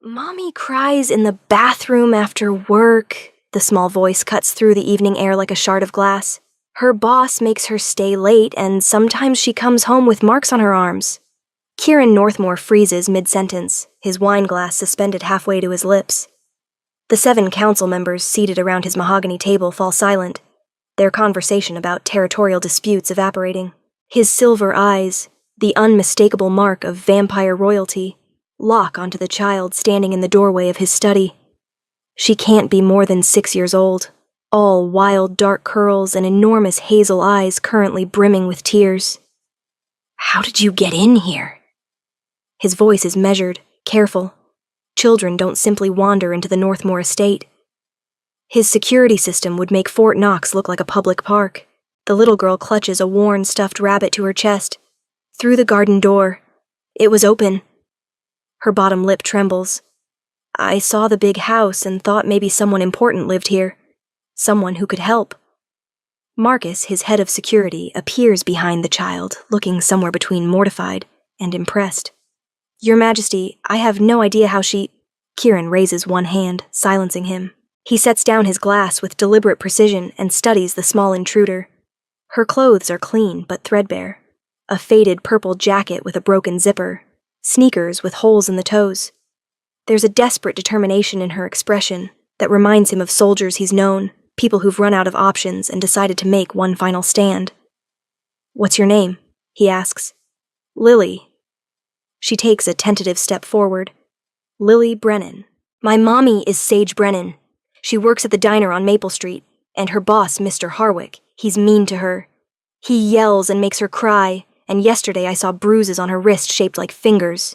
Mommy cries in the bathroom after work. The small voice cuts through the evening air like a shard of glass. Her boss makes her stay late, and sometimes she comes home with marks on her arms. Kieran Northmore freezes mid-sentence, his wine glass suspended halfway to his lips. The 7 council members seated around his mahogany table fall silent, their conversation about territorial disputes evaporating. His silver eyes, the unmistakable mark of vampire royalty, lock onto the child standing in the doorway of his study. She can't be more than 6 years old, all wild dark curls and enormous hazel eyes currently brimming with tears. "How did you get in here?" His voice is measured, careful. Children don't simply wander into the Northmore estate. His security system would make Fort Knox look like a public park. The little girl clutches a worn stuffed rabbit to her chest. Through the garden door. It was open. Her bottom lip trembles. "I saw the big house and thought maybe someone important lived here. Someone who could help." Marcus, his head of security, appears behind the child, looking somewhere between mortified and impressed. "Your Majesty, I have no idea how she—" Kieran raises one hand, silencing him. He sets down his glass with deliberate precision and studies the small intruder. Her clothes are clean but threadbare. A faded purple jacket with a broken zipper. Sneakers with holes in the toes. There's a desperate determination in her expression that reminds him of soldiers he's known, people who've run out of options and decided to make one final stand. "What's your name?" he asks. "Lily." She takes a tentative step forward. "Lily Brennan. My mommy is Sage Brennan. She works at the diner on Maple Street, and her boss, Mr. Harwick, he's mean to her. He yells and makes her cry, and yesterday I saw bruises on her wrist shaped like fingers.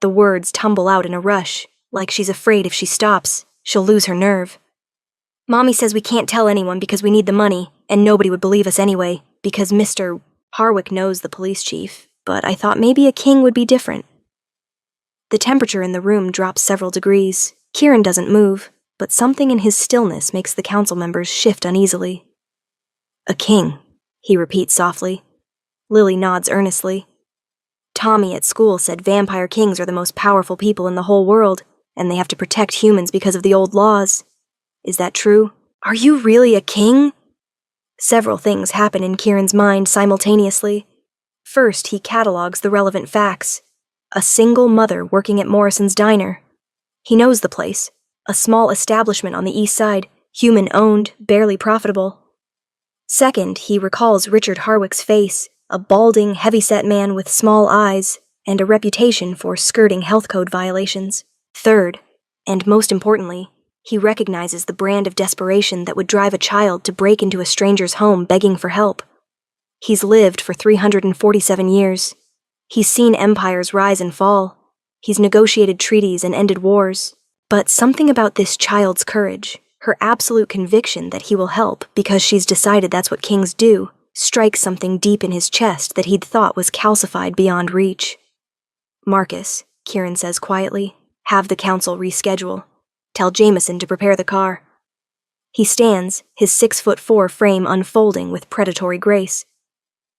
The words tumble out in a rush, like she's afraid if she stops, she'll lose her nerve. Mommy says we can't tell anyone because we need the money, and nobody would believe us anyway, because Mr. Harwick knows the police chief, but I thought maybe a king would be different." The temperature in the room drops several degrees. Kieran doesn't move, but something in his stillness makes the council members shift uneasily. "A king," he repeats softly. Lily nods earnestly. "Tommy at school said vampire kings are the most powerful people in the whole world, and they have to protect humans because of the old laws. Is that true? Are you really a king?" Several things happen in Kieran's mind simultaneously. First, he catalogs the relevant facts. A single mother working at Morrison's diner. He knows the place. A small establishment on the east side, human-owned, barely profitable. Second, he recalls Richard Harwick's face, a balding, heavy-set man with small eyes, and a reputation for skirting health code violations. Third, and most importantly, he recognizes the brand of desperation that would drive a child to break into a stranger's home begging for help. He's lived for 347 years. He's seen empires rise and fall. He's negotiated treaties and ended wars. But something about this child's courage, her absolute conviction that he will help because she's decided that's what kings do, strikes something deep in his chest that he'd thought was calcified beyond reach. "Marcus," Kieran says quietly, "have the council reschedule. Tell Jameson to prepare the car." He stands, his 6'4" frame unfolding with predatory grace.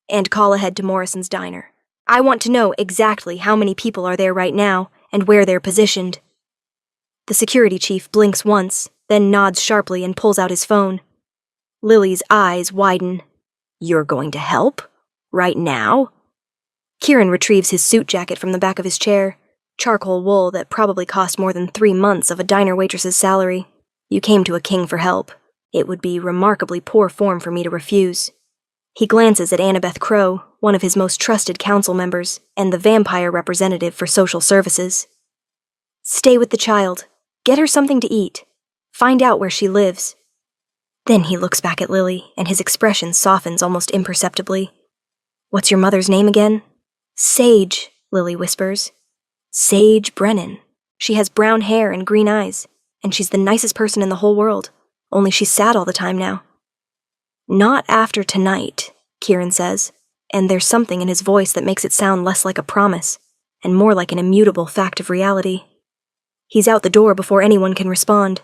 "And call ahead to Morrison's diner. I want to know exactly how many people are there right now and where they're positioned." The security chief blinks once, then nods sharply and pulls out his phone. Lily's eyes widen. "You're going to help? Right now?" Kieran retrieves his suit jacket from the back of his chair. Charcoal wool that probably cost more than 3 months of a diner waitress's salary. "You came to a king for help. It would be remarkably poor form for me to refuse." He glances at Annabeth Crow, one of his most trusted council members, and the vampire representative for social services. "Stay with the child. Get her something to eat. Find out where she lives." Then he looks back at Lily, and his expression softens almost imperceptibly. "What's your mother's name again?" "Sage," Lily whispers. "Sage Brennan. She has brown hair and green eyes, and she's the nicest person in the whole world, only she's sad all the time now." "Not after tonight," Kieran says, and there's something in his voice that makes it sound less like a promise, and more like an immutable fact of reality. He's out the door before anyone can respond.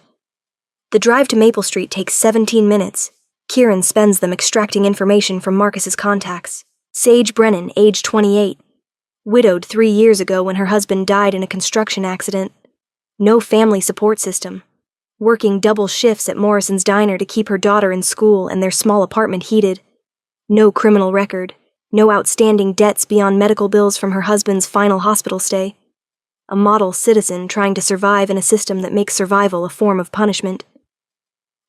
The drive to Maple Street takes 17 minutes. Kieran spends them extracting information from Marcus's contacts. Sage Brennan, age 28. Widowed 3 years ago when her husband died in a construction accident. No family support system. Working double shifts at Morrison's diner to keep her daughter in school and their small apartment heated. No criminal record. No outstanding debts beyond medical bills from her husband's final hospital stay. A model citizen trying to survive in a system that makes survival a form of punishment.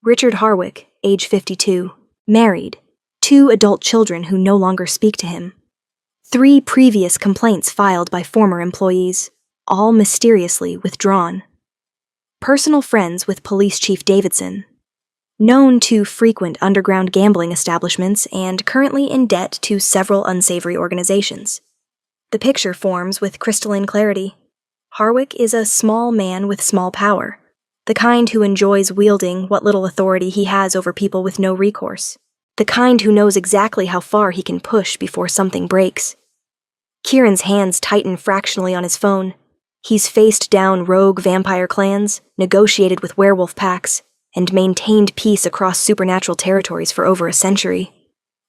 Richard Harwick, age 52, married, 2 adult children who no longer speak to him. 3 previous complaints filed by former employees, all mysteriously withdrawn. Personal friends with Police Chief Davidson. Known to frequent underground gambling establishments and currently in debt to several unsavory organizations. The picture forms with crystalline clarity. Harwick is a small man with small power, the kind who enjoys wielding what little authority he has over people with no recourse, the kind who knows exactly how far he can push before something breaks. Kieran's hands tighten fractionally on his phone. He's faced down rogue vampire clans, negotiated with werewolf packs, and maintained peace across supernatural territories for over a century.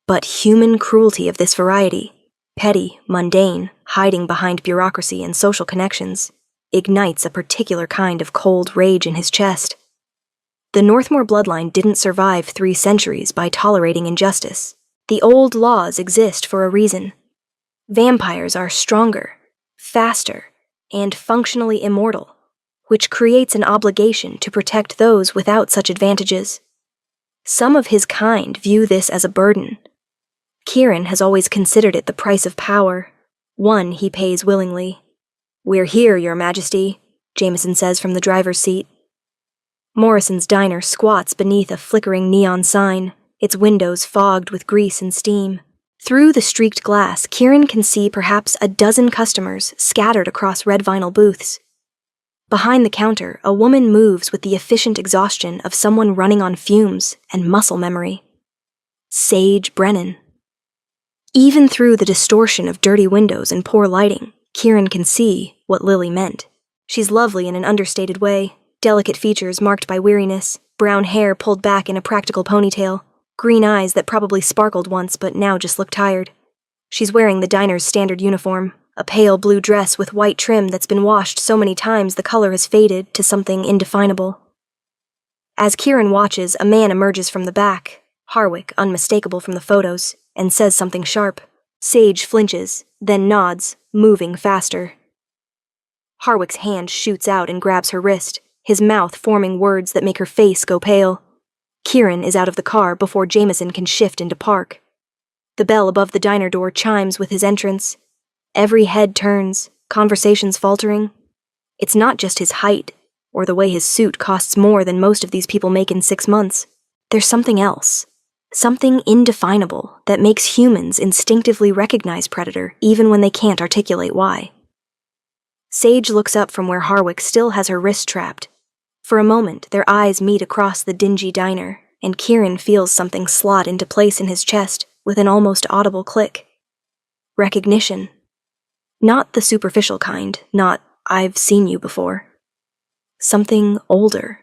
But human cruelty of this variety, petty, mundane, hiding behind bureaucracy and social connections, ignites a particular kind of cold rage in his chest. The Northmore bloodline didn't survive 3 centuries by tolerating injustice. The old laws exist for a reason. Vampires are stronger, faster, and functionally immortal, which creates an obligation to protect those without such advantages. Some of his kind view this as a burden. Kieran has always considered it the price of power, one he pays willingly. "We're here, Your Majesty," Jameson says from the driver's seat. Morrison's diner squats beneath a flickering neon sign, its windows fogged with grease and steam. Through the streaked glass, Kieran can see perhaps a dozen customers scattered across red vinyl booths. Behind the counter, a woman moves with the efficient exhaustion of someone running on fumes and muscle memory. Sage Brennan. Even through the distortion of dirty windows and poor lighting, Kieran can see what Lily meant. She's lovely in an understated way, delicate features marked by weariness, brown hair pulled back in a practical ponytail, green eyes that probably sparkled once but now just look tired. She's wearing the diner's standard uniform, a pale blue dress with white trim that's been washed so many times the color has faded to something indefinable. As Kieran watches, a man emerges from the back, Harwick, unmistakable from the photos, and says something sharp. Sage flinches, then nods, moving faster. Harwick's hand shoots out and grabs her wrist, his mouth forming words that make her face go pale. Kieran is out of the car before Jameson can shift into park. The bell above the diner door chimes with his entrance. Every head turns, conversations faltering. It's not just his height, or the way his suit costs more than most of these people make in 6 months. There's something else. Something indefinable that makes humans instinctively recognize Predator even when they can't articulate why. Sage looks up from where Harwick still has her wrist trapped. For a moment, their eyes meet across the dingy diner, and Kieran feels something slot into place in his chest with an almost audible click. Recognition. Not the superficial kind, not "I've seen you before." Something older,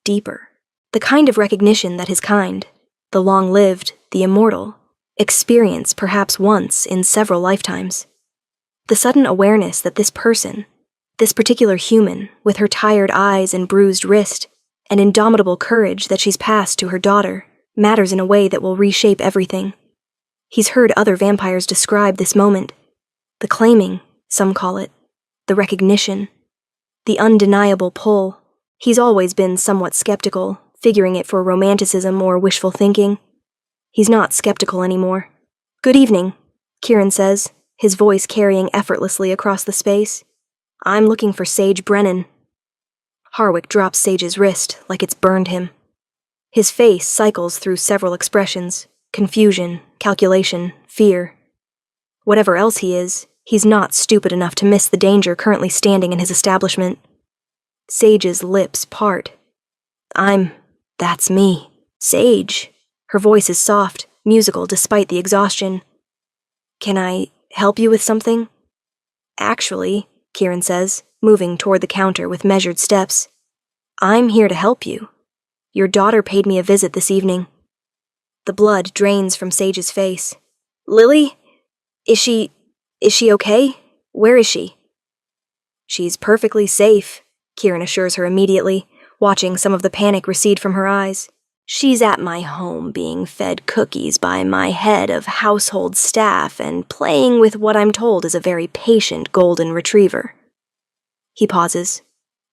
deeper. The kind of recognition that his kind, the long-lived, the immortal, experience perhaps once in several lifetimes. The sudden awareness that this person, this particular human, with her tired eyes and bruised wrist, and indomitable courage that she's passed to her daughter, matters in a way that will reshape everything. He's heard other vampires describe this moment. The claiming, some call it, the recognition, the undeniable pull. He's always been somewhat skeptical, figuring it for romanticism or wishful thinking. He's not skeptical anymore. "Good evening," Kieran says, his voice carrying effortlessly across the space. "I'm looking for Sage Brennan." Harwick drops Sage's wrist like it's burned him. His face cycles through several expressions: confusion, calculation, fear. Whatever else he is, he's not stupid enough to miss the danger currently standing in his establishment. Sage's lips part. That's me. Sage." Her voice is soft, musical despite the exhaustion. "Can I help you with something?" "Actually," Kieran says, moving toward the counter with measured steps, "I'm here to help you. Your daughter paid me a visit this evening." The blood drains from Sage's face. "Lily? Is she okay? Where is she?" "She's perfectly safe," Kieran assures her immediately, watching some of the panic recede from her eyes. She's at my home being fed cookies by my head of household staff and playing with what I'm told is a very patient golden retriever. He pauses.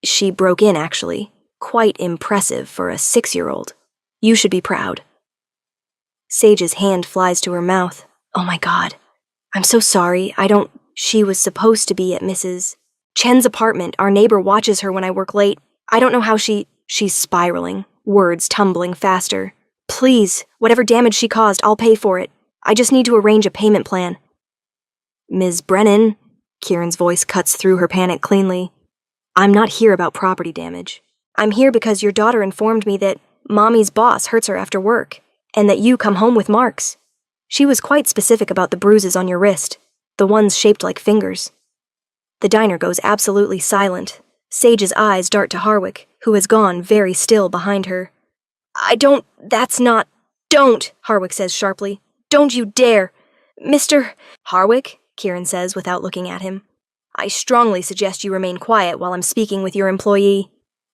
She broke in, actually. Quite impressive for a 6-year-old. You should be proud. Sage's hand flies to her mouth. Oh my God. I'm so sorry. She was supposed to be at Mrs. Chen's apartment. Our neighbor watches her when I work late. I don't know how she's spiraling, words tumbling faster. Please, whatever damage she caused, I'll pay for it. I just need to arrange a payment plan. Ms. Brennan, Kieran's voice cuts through her panic cleanly. I'm not here about property damage. I'm here because your daughter informed me that Mommy's boss hurts her after work, and that you come home with marks. She was quite specific about the bruises on your wrist, the ones shaped like fingers. The diner goes absolutely silent. Sage's eyes dart to Harwick, who has gone very still behind her. Don't, Harwick says sharply. Don't you dare. Mr. Harwick, Kieran says without looking at him. I strongly suggest you remain quiet while I'm speaking with your employee.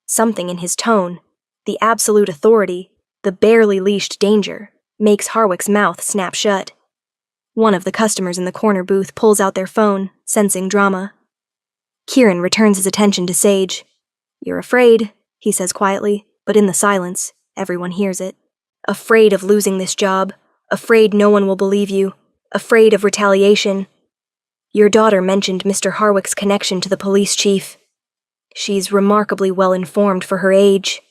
Something in his tone, the absolute authority, the barely leashed danger, makes Harwick's mouth snap shut. One of the customers in the corner booth pulls out their phone, sensing drama. Kieran returns his attention to Sage. You're afraid, he says quietly, but in the silence, everyone hears it. Afraid of losing this job, afraid no one will believe you, afraid of retaliation. Your daughter mentioned Mr. Harwick's connection to the police chief. She's remarkably well informed for her age.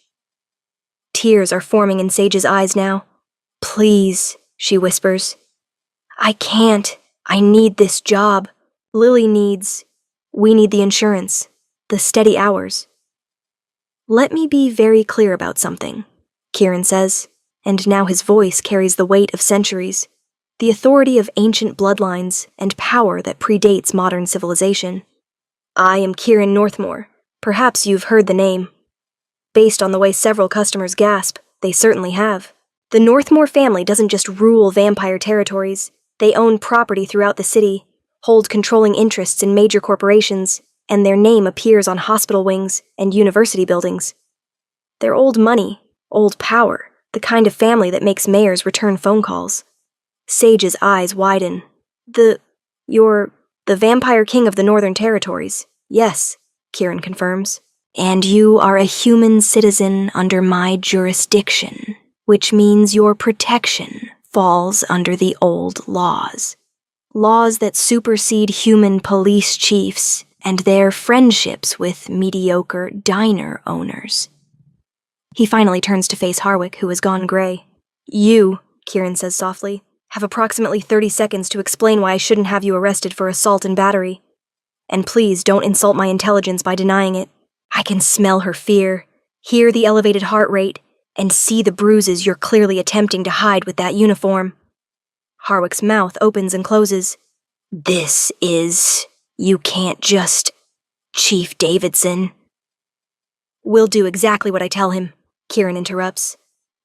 Tears are forming in Sage's eyes now. Please, she whispers. I can't. I need this job. Lily needs... We need the insurance. The steady hours. Let me be very clear about something, Kieran says, and now his voice carries the weight of centuries, the authority of ancient bloodlines and power that predates modern civilization. I am Kieran Northmore. Perhaps you've heard the name. Based on the way several customers gasp, they certainly have. The Northmore family doesn't just rule vampire territories. They own property throughout the city, hold controlling interests in major corporations, and their name appears on hospital wings and university buildings. They're old money, old power, the kind of family that makes mayors return phone calls. Sage's eyes widen. You're the vampire king of the Northern Territories. Yes, Kieran confirms. And you are a human citizen under my jurisdiction, which means your protection falls under the old laws. Laws that supersede human police chiefs and their friendships with mediocre diner owners. He finally turns to face Harwick, who has gone gray. You, Kieran says softly, have approximately 30 seconds to explain why I shouldn't have you arrested for assault and battery. And please don't insult my intelligence by denying it. I can smell her fear, hear the elevated heart rate, and see the bruises you're clearly attempting to hide with that uniform. Harwick's mouth opens and closes. You can't just... Chief Davidson. We'll do exactly what I tell him, Kieran interrupts.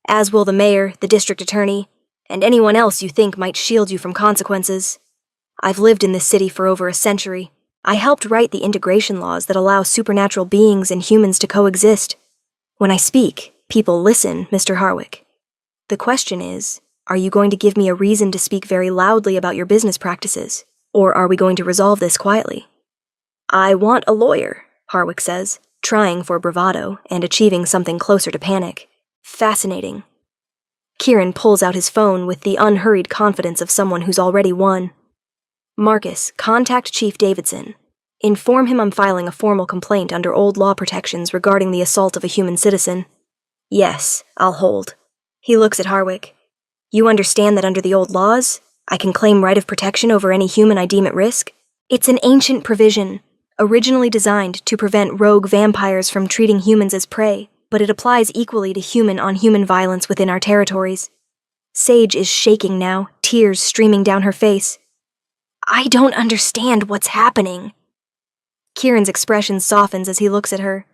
As will the mayor, the district attorney, and anyone else you think might shield you from consequences. I've lived in this city for over a century. I helped write the integration laws that allow supernatural beings and humans to coexist. When I speak, people listen, Mr. Harwick. The question is, are you going to give me a reason to speak very loudly about your business practices, or are we going to resolve this quietly? I want a lawyer, Harwick says, trying for bravado and achieving something closer to panic. Fascinating. Kieran pulls out his phone with the unhurried confidence of someone who's already won. Marcus, contact Chief Davidson. Inform him I'm filing a formal complaint under old law protections regarding the assault of a human citizen. Yes, I'll hold. He looks at Harwick. You understand that under the old laws, I can claim right of protection over any human I deem at risk? It's an ancient provision, originally designed to prevent rogue vampires from treating humans as prey, but it applies equally to human-on-human violence within our territories. Sage is shaking now, tears streaming down her face. I don't understand what's happening. Kieran's expression softens as he looks at her.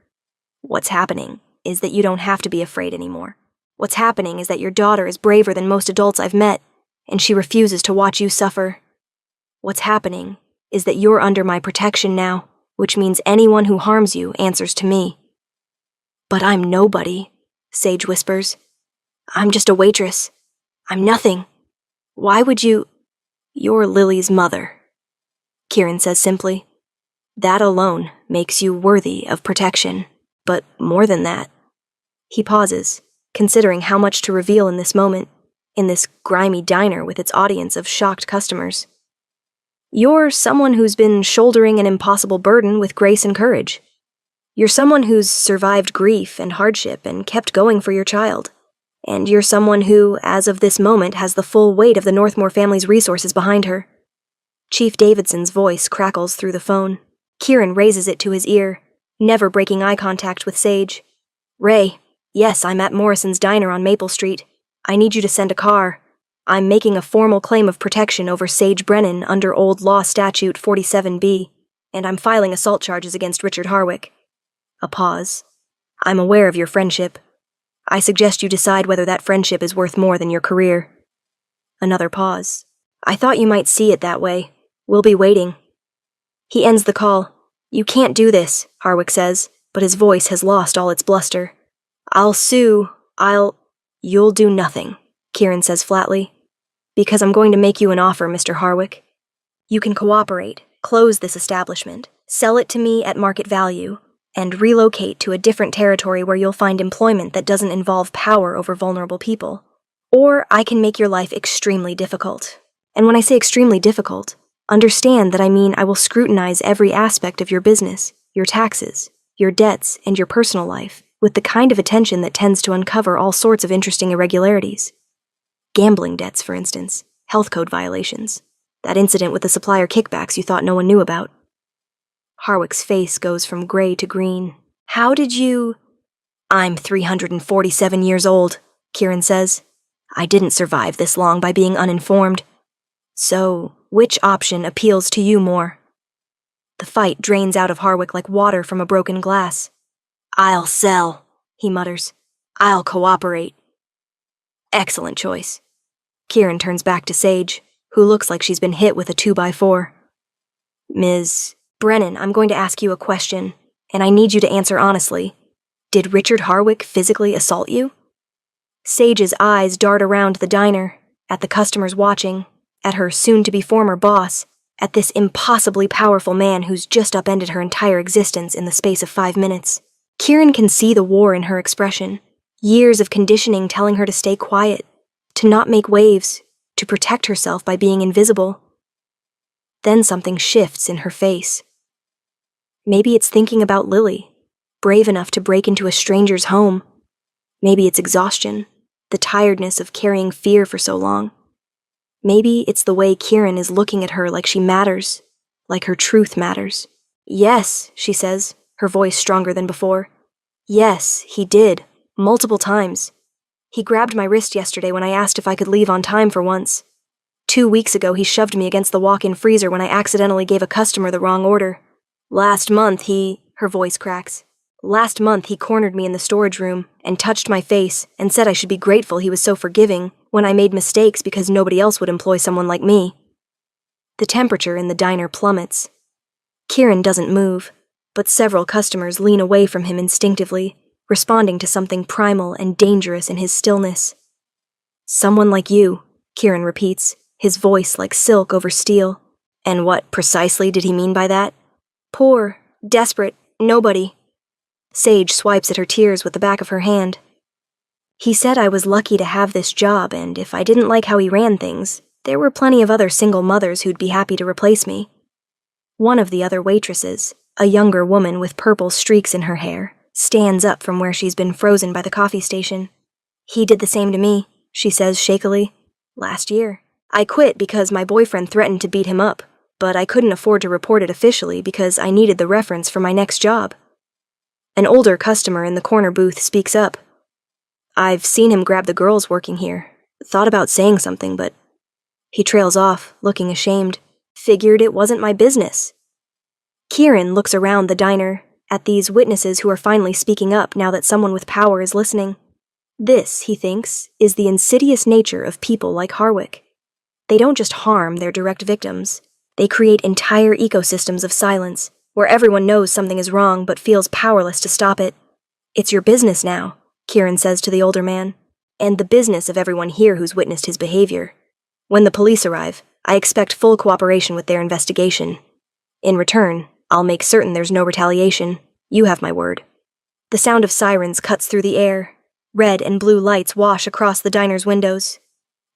What's happening is that you don't have to be afraid anymore. What's happening is that your daughter is braver than most adults I've met, and she refuses to watch you suffer. What's happening is that you're under my protection now, which means anyone who harms you answers to me. But I'm nobody, Sage whispers. I'm just a waitress. I'm nothing. Why would you— You're Lily's mother, Kieran says simply. That alone makes you worthy of protection, but more than that. He pauses, considering how much to reveal in this moment, in this grimy diner with its audience of shocked customers. You're someone who's been shouldering an impossible burden with grace and courage. You're someone who's survived grief and hardship and kept going for your child. And you're someone who, as of this moment, has the full weight of the Northmore family's resources behind her. Chief Davidson's voice crackles through the phone. Kieran raises it to his ear, never breaking eye contact with Sage. Ray, yes, I'm at Morrison's Diner on Maple Street. I need you to send a car. I'm making a formal claim of protection over Sage Brennan under Old Law Statute 47B, and I'm filing assault charges against Richard Harwick. A pause. I'm aware of your friendship. I suggest you decide whether that friendship is worth more than your career. Another pause. I thought you might see it that way. We'll be waiting. He ends the call. You can't do this, Harwick says, but his voice has lost all its bluster. I'll sue. You'll do nothing, Kieran says flatly. Because I'm going to make you an offer, Mr. Harwick. You can cooperate, close this establishment, sell it to me at market value, and relocate to a different territory where you'll find employment that doesn't involve power over vulnerable people. Or I can make your life extremely difficult. And when I say extremely difficult, understand that I mean I will scrutinize every aspect of your business, your taxes, your debts, and your personal life, with the kind of attention that tends to uncover all sorts of interesting irregularities. Gambling debts, for instance, health code violations, that incident with the supplier kickbacks you thought no one knew about. Harwick's face goes from gray to green. How did you— I'm 347 years old, Kieran says. I didn't survive this long by being uninformed. So, which option appeals to you more? The fight drains out of Harwick like water from a broken glass. I'll sell, he mutters. I'll cooperate. Excellent choice. Kieran turns back to Sage, who looks like she's been hit with a 2x4. Ms. Brennan, I'm going to ask you a question, and I need you to answer honestly. Did Richard Harwick physically assault you? Sage's eyes dart around the diner, at the customers watching, at her soon-to-be former boss, at this impossibly powerful man who's just upended her entire existence in the space of 5 minutes. Kieran can see the war in her expression, years of conditioning telling her to stay quiet, to not make waves, to protect herself by being invisible. Then something shifts in her face. Maybe it's thinking about Lily, brave enough to break into a stranger's home. Maybe it's exhaustion, the tiredness of carrying fear for so long. Maybe it's the way Kieran is looking at her like she matters, like her truth matters. Yes, she says, her voice stronger than before. Yes, he did, multiple times. He grabbed my wrist yesterday when I asked if I could leave on time for once. 2 weeks ago, he shoved me against the walk-in freezer when I accidentally gave a customer the wrong order. Last month, her voice cracks. Last month, he cornered me in the storage room and touched my face and said I should be grateful he was so forgiving when I made mistakes because nobody else would employ someone like me. The temperature in the diner plummets. Kieran doesn't move, but several customers lean away from him instinctively, responding to something primal and dangerous in his stillness. Someone like you, Kieran repeats, his voice like silk over steel. And what precisely did he mean by that? Poor, desperate, nobody. Sage swipes at her tears with the back of her hand. He said I was lucky to have this job, and if I didn't like how he ran things, there were plenty of other single mothers who'd be happy to replace me. One of the other waitresses, a younger woman with purple streaks in her hair, stands up from where she's been frozen by the coffee station. He did the same to me, she says shakily. Last year. I quit because my boyfriend threatened to beat him up, but I couldn't afford to report it officially because I needed the reference for my next job. An older customer in the corner booth speaks up. I've seen him grab the girls working here. Thought about saying something, but he trails off, looking ashamed. Figured it wasn't my business. Kieran looks around the diner, at these witnesses who are finally speaking up now that someone with power is listening. This, he thinks, is the insidious nature of people like Harwick. They don't just harm their direct victims. They create entire ecosystems of silence, where everyone knows something is wrong but feels powerless to stop it. It's your business now, Kieran says to the older man, and the business of everyone here who's witnessed his behavior. When the police arrive, I expect full cooperation with their investigation. In return, I'll make certain there's no retaliation. You have my word. The sound of sirens cuts through the air. Red and blue lights wash across the diner's windows.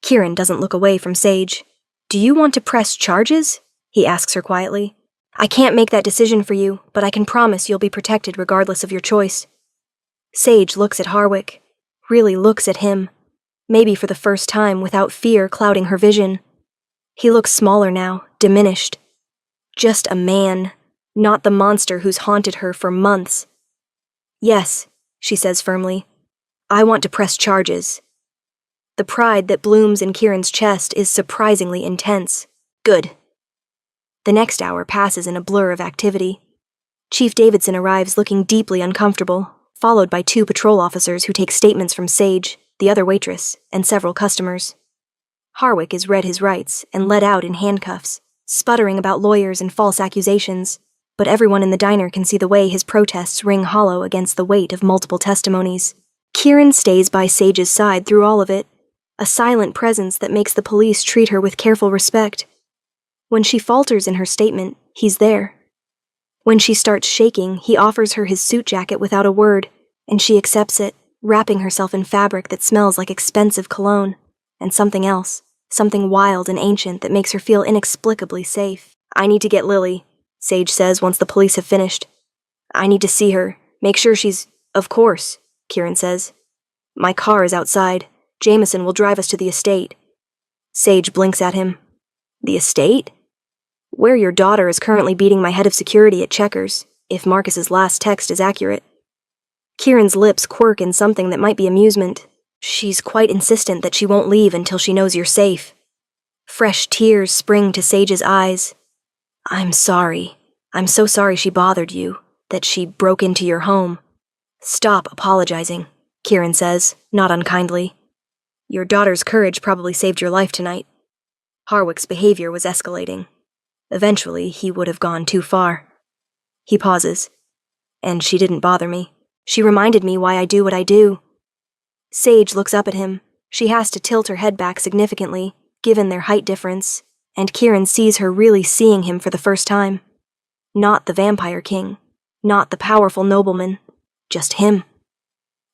Kieran doesn't look away from Sage. Do you want to press charges? He asks her quietly. I can't make that decision for you, but I can promise you'll be protected regardless of your choice. Sage looks at Harwick, really looks at him, maybe for the first time without fear clouding her vision. He looks smaller now, diminished. Just a man, not the monster who's haunted her for months. Yes, she says firmly. I want to press charges. The pride that blooms in Kieran's chest is surprisingly intense. Good. The next hour passes in a blur of activity. Chief Davidson arrives looking deeply uncomfortable, followed by 2 patrol officers who take statements from Sage, the other waitress, and several customers. Harwick is read his rights and led out in handcuffs, sputtering about lawyers and false accusations, but everyone in the diner can see the way his protests ring hollow against the weight of multiple testimonies. Kieran stays by Sage's side through all of it, a silent presence that makes the police treat her with careful respect. When she falters in her statement, he's there. When she starts shaking, he offers her his suit jacket without a word, and she accepts it, wrapping herself in fabric that smells like expensive cologne, and something else, something wild and ancient that makes her feel inexplicably safe. I need to get Lily, Sage says once the police have finished. I need to see her, make sure she's... Of course, Kieran says. My car is outside. Jameson will drive us to the estate. Sage blinks at him. The estate? Where your daughter is currently beating my head of security at Checkers, if Marcus's last text is accurate. Kieran's lips quirk in something that might be amusement. She's quite insistent that she won't leave until she knows you're safe. Fresh tears spring to Sage's eyes. I'm sorry. I'm so sorry she bothered you, that she broke into your home. Stop apologizing, Kieran says, not unkindly. Your daughter's courage probably saved your life tonight. Harwick's behavior was escalating. Eventually, he would have gone too far. He pauses. And she didn't bother me. She reminded me why I do what I do. Sage looks up at him. She has to tilt her head back significantly, given their height difference, and Kieran sees her really seeing him for the first time. Not the vampire king. Not the powerful nobleman. Just him.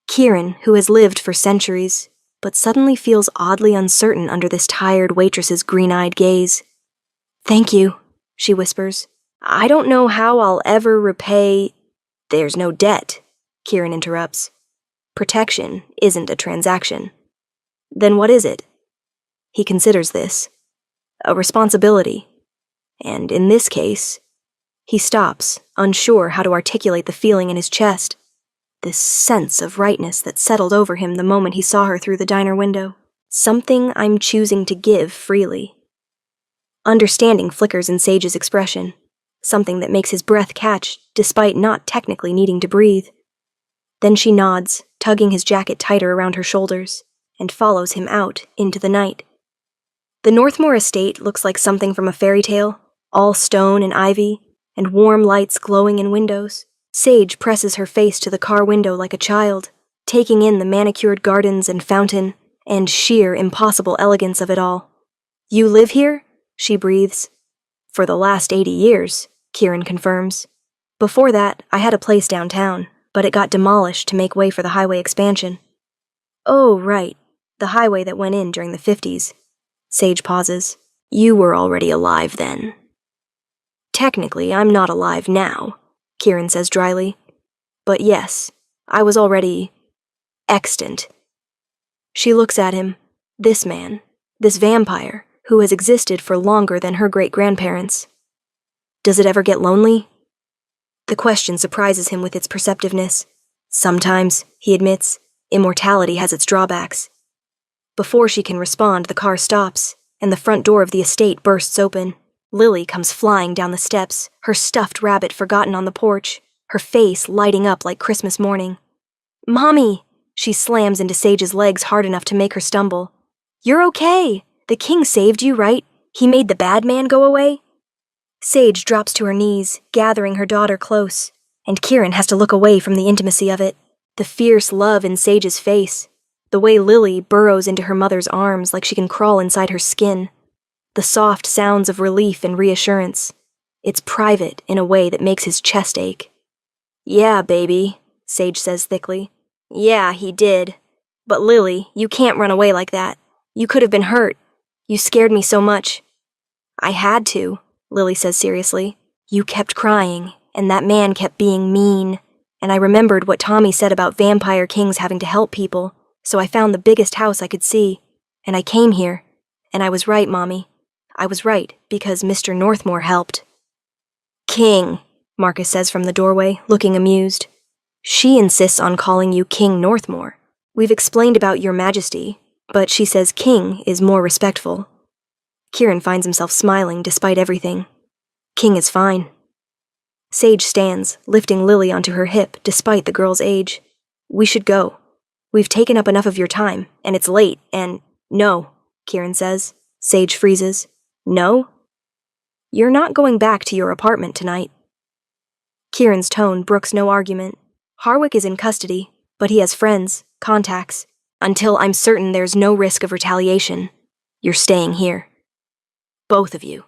Kieran, who has lived for centuries, but suddenly feels oddly uncertain under this tired waitress's green-eyed gaze. Thank you, she whispers. I don't know how I'll ever repay... There's no debt, Kieran interrupts. Protection isn't a transaction. Then what is it? He considers this. A responsibility. And in this case... He stops, unsure how to articulate the feeling in his chest. This sense of rightness that settled over him the moment he saw her through the diner window. Something I'm choosing to give freely. Understanding flickers in Sage's expression, something that makes his breath catch despite not technically needing to breathe. Then she nods, tugging his jacket tighter around her shoulders, and follows him out into the night. The Northmore estate looks like something from a fairy tale, all stone and ivy, and warm lights glowing in windows. Sage presses her face to the car window like a child, taking in the manicured gardens and fountain, and sheer impossible elegance of it all. You live here? She breathes. For the last 80 years, Kieran confirms. Before that, I had a place downtown, but it got demolished to make way for the highway expansion. Oh, right, the highway that went in during the 50s. Sage pauses. You were already alive then. Technically, I'm not alive now, Kieran says dryly. But yes, I was already... extant. She looks at him. This man, this vampire, who has existed for longer than her great-grandparents. Does it ever get lonely? The question surprises him with its perceptiveness. Sometimes, he admits, immortality has its drawbacks. Before she can respond, the car stops, and the front door of the estate bursts open. Lily comes flying down the steps, her stuffed rabbit forgotten on the porch, her face lighting up like Christmas morning. Mommy! She slams into Sage's legs hard enough to make her stumble. You're okay! The king saved you, right? He made the bad man go away? Sage drops to her knees, gathering her daughter close, and Kieran has to look away from the intimacy of it. The fierce love in Sage's face, the way Lily burrows into her mother's arms like she can crawl inside her skin, the soft sounds of relief and reassurance. It's private in a way that makes his chest ache. "Yeah, baby," Sage says thickly. "Yeah, he did. But Lily, you can't run away like that. You could have been hurt. You scared me so much." "I had to," Lily says seriously. "You kept crying, and that man kept being mean. And I remembered what Tommy said about vampire kings having to help people, so I found the biggest house I could see. And I came here. And I was right, Mommy. I was right, because Mr. Northmore helped." "King," Marcus says from the doorway, looking amused. "She insists on calling you King Northmore. We've explained about your majesty, but she says King is more respectful." Kieran finds himself smiling despite everything. King is fine. Sage stands, lifting Lily onto her hip despite the girl's age. "We should go. We've taken up enough of your time, and it's late, and—" "No," Kieran says. Sage freezes. "No? You're not going back to your apartment tonight." Kieran's tone brooks no argument. Harwick is in custody, but he has friends, contacts. "Until I'm certain there's no risk of retaliation, you're staying here. Both of you.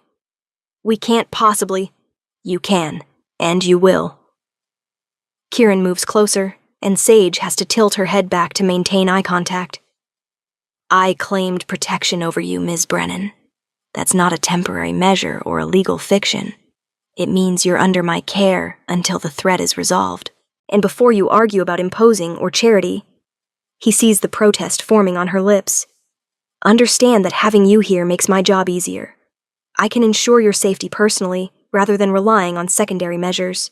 We can't possibly—" "You can, and you will." Kieran moves closer, and Sage has to tilt her head back to maintain eye contact. "I claimed protection over you, Ms. Brennan. That's not a temporary measure or a legal fiction. It means you're under my care until the threat is resolved. And before you argue about imposing or charity—" He sees the protest forming on her lips. "Understand that having you here makes my job easier. I can ensure your safety personally, rather than relying on secondary measures."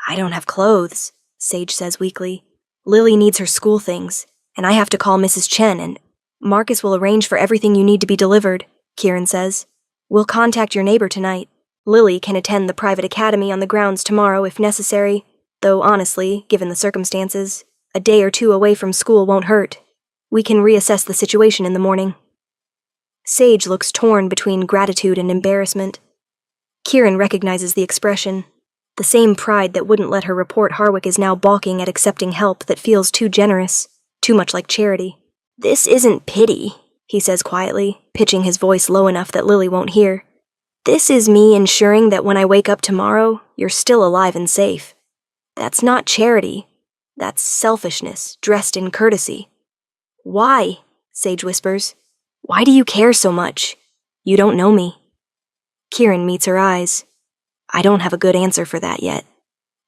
"I don't have clothes," Sage says weakly. "Lily needs her school things, and I have to call Mrs. Chen, and—" "Marcus will arrange for everything you need to be delivered," Kieran says. "We'll contact your neighbor tonight. Lily can attend the private academy on the grounds tomorrow if necessary, though honestly, given the circumstances, a day or two away from school won't hurt. We can reassess the situation in the morning." Sage looks torn between gratitude and embarrassment. Kieran recognizes the expression. The same pride that wouldn't let her report Harwick is now balking at accepting help that feels too generous, too much like charity. "This isn't pity," he says quietly, pitching his voice low enough that Lily won't hear. "This is me ensuring that when I wake up tomorrow, you're still alive and safe. That's not charity. That's selfishness, dressed in courtesy." "Why?" Sage whispers. "Why do you care so much? You don't know me." Kieran meets her eyes. "I don't have a good answer for that yet.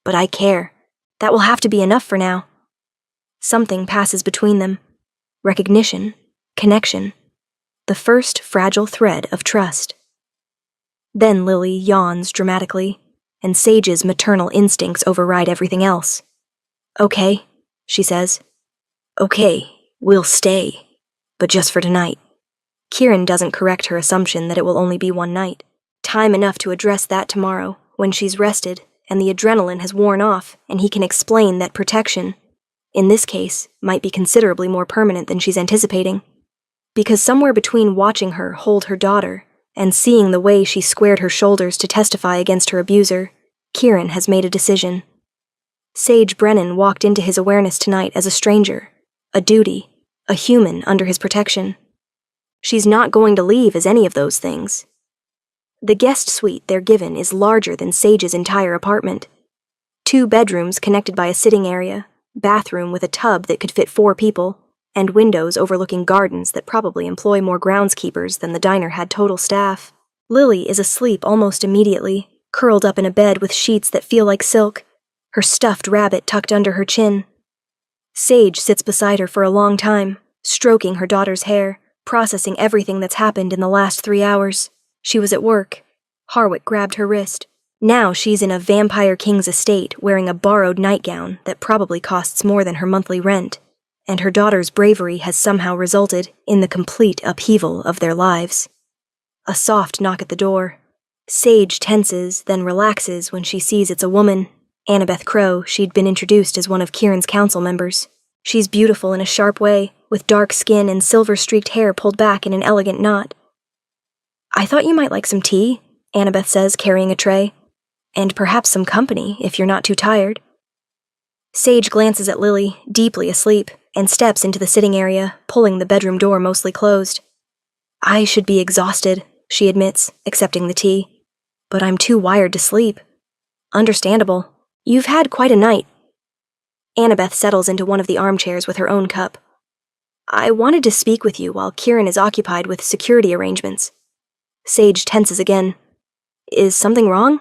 But I care. That will have to be enough for now." Something passes between them. Recognition. Connection. The first fragile thread of trust. Then Lily yawns dramatically, and Sage's maternal instincts override everything else. "Okay," she says. "Okay, we'll stay. But just for tonight." Kieran doesn't correct her assumption that it will only be one night. Time enough to address that tomorrow, when she's rested, and the adrenaline has worn off, and he can explain that protection, in this case, might be considerably more permanent than she's anticipating. Because somewhere between watching her hold her daughter and seeing the way she squared her shoulders to testify against her abuser, Kieran has made a decision. Sage Brennan walked into his awareness tonight as a stranger, a duty, a human under his protection. She's not going to leave as any of those things. The guest suite they're given is larger than Sage's entire apartment. 2 bedrooms connected by a sitting area, bathroom with a tub that could fit 4 people, and windows overlooking gardens that probably employ more groundskeepers than the diner had total staff. Lily is asleep almost immediately, curled up in a bed with sheets that feel like silk, her stuffed rabbit tucked under her chin. Sage sits beside her for a long time, stroking her daughter's hair, processing everything that's happened in the last 3 hours. She was at work. Harwick grabbed her wrist. Now she's in a vampire king's estate wearing a borrowed nightgown that probably costs more than her monthly rent, and her daughter's bravery has somehow resulted in the complete upheaval of their lives. A soft knock at the door. Sage tenses, then relaxes when she sees it's a woman. Annabeth Crow. She'd been introduced as one of Kieran's council members. She's beautiful in a sharp way, with dark skin and silver-streaked hair pulled back in an elegant knot. "I thought you might like some tea," Annabeth says, carrying a tray. And perhaps some company, if you're not too tired. Sage glances at Lily, deeply asleep, and steps into the sitting area, pulling the bedroom door mostly closed. I should be exhausted, she admits, accepting the tea. But I'm too wired to sleep. Understandable. You've had quite a night. Annabeth settles into one of the armchairs with her own cup. I wanted to speak with you while Kieran is occupied with security arrangements. Sage tenses again. Is something wrong?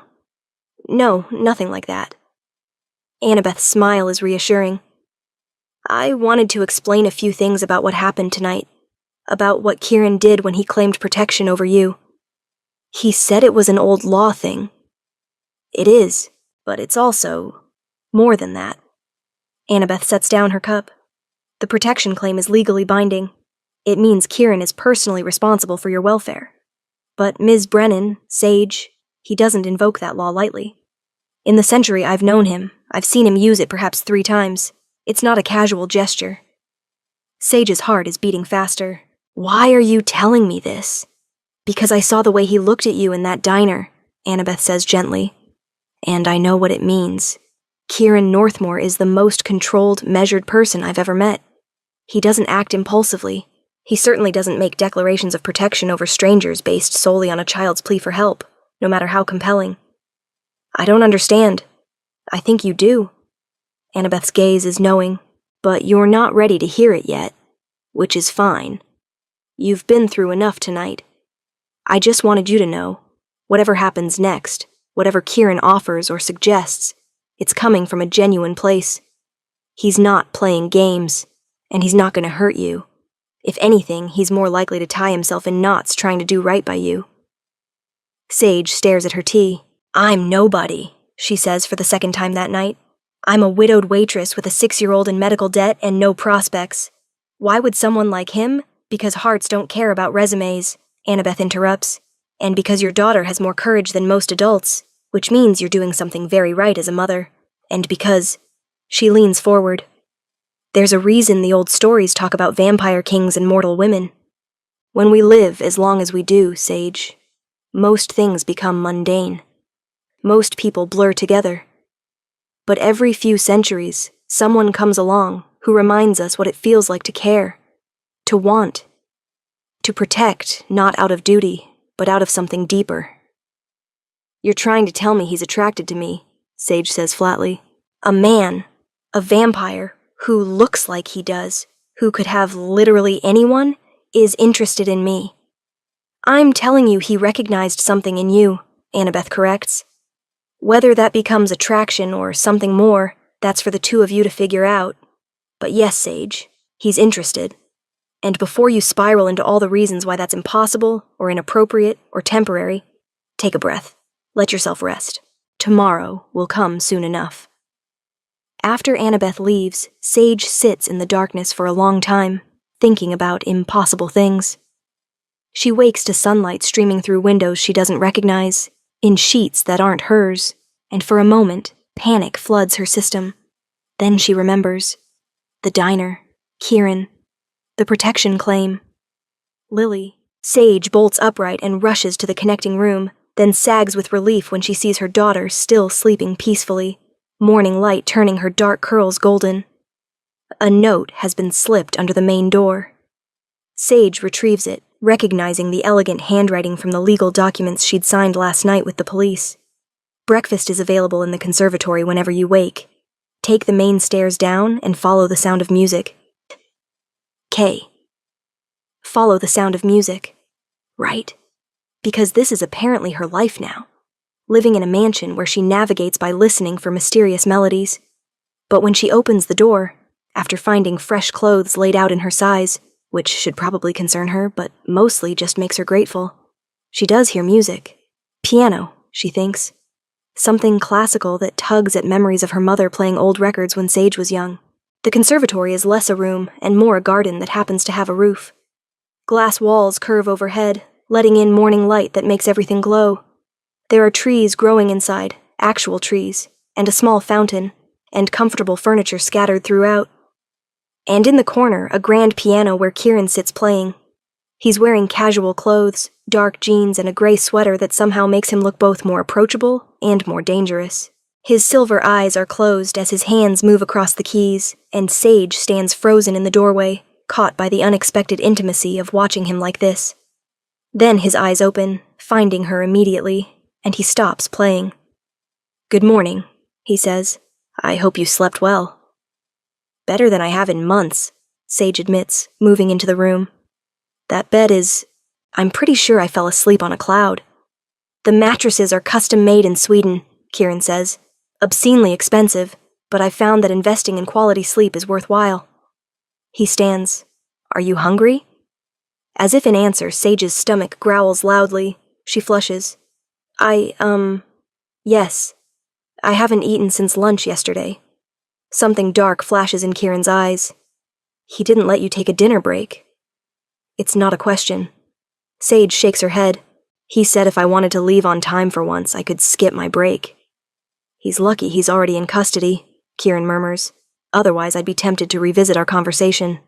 No, nothing like that. Annabeth's smile is reassuring. I wanted to explain a few things about what happened tonight, about what Kieran did when he claimed protection over you. He said it was an old law thing. It is, but it's also more than that. Annabeth sets down her cup. The protection claim is legally binding. It means Kieran is personally responsible for your welfare. But Ms. Brennan, Sage, he doesn't invoke that law lightly. In the century I've known him, I've seen him use it perhaps 3 times. It's not a casual gesture. Sage's heart is beating faster. Why are you telling me this? Because I saw the way he looked at you in that diner, Annabeth says gently. And I know what it means. Kieran Northmore is the most controlled, measured person I've ever met. He doesn't act impulsively. He certainly doesn't make declarations of protection over strangers based solely on a child's plea for help, no matter how compelling. I don't understand. I think you do. Annabeth's gaze is knowing, but you're not ready to hear it yet, which is fine. You've been through enough tonight. I just wanted you to know, whatever happens next, whatever Kieran offers or suggests, it's coming from a genuine place. He's not playing games, and he's not going to hurt you. If anything, he's more likely to tie himself in knots trying to do right by you. Sage stares at her tea. I'm nobody, she says for the 2nd time that night. I'm a widowed waitress with a 6-year-old in medical debt and no prospects. Why would someone like him? Because hearts don't care about resumes, Annabeth interrupts. And because your daughter has more courage than most adults, which means you're doing something very right as a mother. And because... She leans forward. There's a reason the old stories talk about vampire kings and mortal women. When we live as long as we do, Sage, most things become mundane. Most people blur together. But every few centuries, someone comes along who reminds us what it feels like to care, to want, to protect, not out of duty, but out of something deeper. You're trying to tell me he's attracted to me, Sage says flatly. A man, a vampire, who looks like he does, who could have literally anyone, is interested in me. I'm telling you he recognized something in you, Annabeth corrects. Whether that becomes attraction or something more, that's for the 2 of you to figure out. But yes, Sage, he's interested. And before you spiral into all the reasons why that's impossible, or inappropriate, or temporary, take a breath. Let yourself rest. Tomorrow will come soon enough. After Annabeth leaves, Sage sits in the darkness for a long time, thinking about impossible things. She wakes to sunlight streaming through windows she doesn't recognize, in sheets that aren't hers, and for a moment, panic floods her system. Then she remembers. The diner, Kieran, the protection claim. Lily. Sage bolts upright and rushes to the connecting room, then sags with relief when she sees her daughter still sleeping peacefully, morning light turning her dark curls golden. A note has been slipped under the main door. Sage retrieves it, recognizing the elegant handwriting from the legal documents she'd signed last night with the police. Breakfast is available in the conservatory whenever you wake. Take the main stairs down and follow the sound of music. K. Follow the sound of music. Right. Because this is apparently her life now. Living in a mansion where she navigates by listening for mysterious melodies. But when she opens the door, after finding fresh clothes laid out in her size, which should probably concern her, but mostly just makes her grateful, she does hear music. Piano, she thinks. Something classical that tugs at memories of her mother playing old records when Sage was young. The conservatory is less a room and more a garden that happens to have a roof. Glass walls curve overhead, letting in morning light that makes everything glow. There are trees growing inside, actual trees, and a small fountain, and comfortable furniture scattered throughout. And in the corner, a grand piano where Kieran sits playing. He's wearing casual clothes, dark jeans, and a gray sweater that somehow makes him look both more approachable and more dangerous. His silver eyes are closed as his hands move across the keys, and Sage stands frozen in the doorway, caught by the unexpected intimacy of watching him like this. Then his eyes open, finding her immediately, and he stops playing. "Good morning," he says. "I hope you slept well." "Better than I have in months," Sage admits, moving into the room. "That bed I'm pretty sure I fell asleep on a cloud." "The mattresses are custom-made in Sweden," Kieran says. "Obscenely expensive, but I've found that investing in quality sleep is worthwhile." He stands. "Are you hungry?" As if in answer, Sage's stomach growls loudly. She flushes. Yes. I haven't eaten since lunch yesterday." Something dark flashes in Kieran's eyes. "He didn't let you take a dinner break." "It's not a question." Sage shakes her head. "He said if I wanted to leave on time for once, I could skip my break." "He's lucky he's already in custody," Kieran murmurs. "Otherwise, I'd be tempted to revisit our conversation."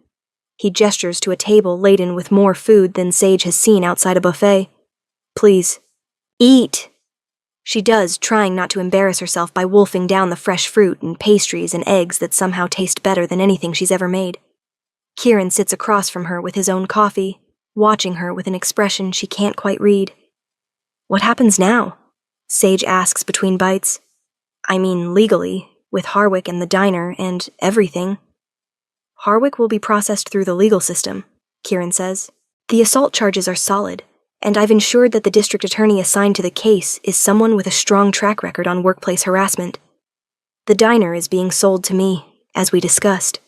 He gestures to a table laden with more food than Sage has seen outside a buffet. "Please, eat." She does, trying not to embarrass herself by wolfing down the fresh fruit and pastries and eggs that somehow taste better than anything she's ever made. Kieran sits across from her with his own coffee, watching her with an expression she can't quite read. "What happens now?" Sage asks between bites. "I mean, legally, with Harwick and the diner and everything." "Harwick will be processed through the legal system," Kieran says. "The assault charges are solid, and I've ensured that the district attorney assigned to the case is someone with a strong track record on workplace harassment. The diner is being sold to me, as we discussed.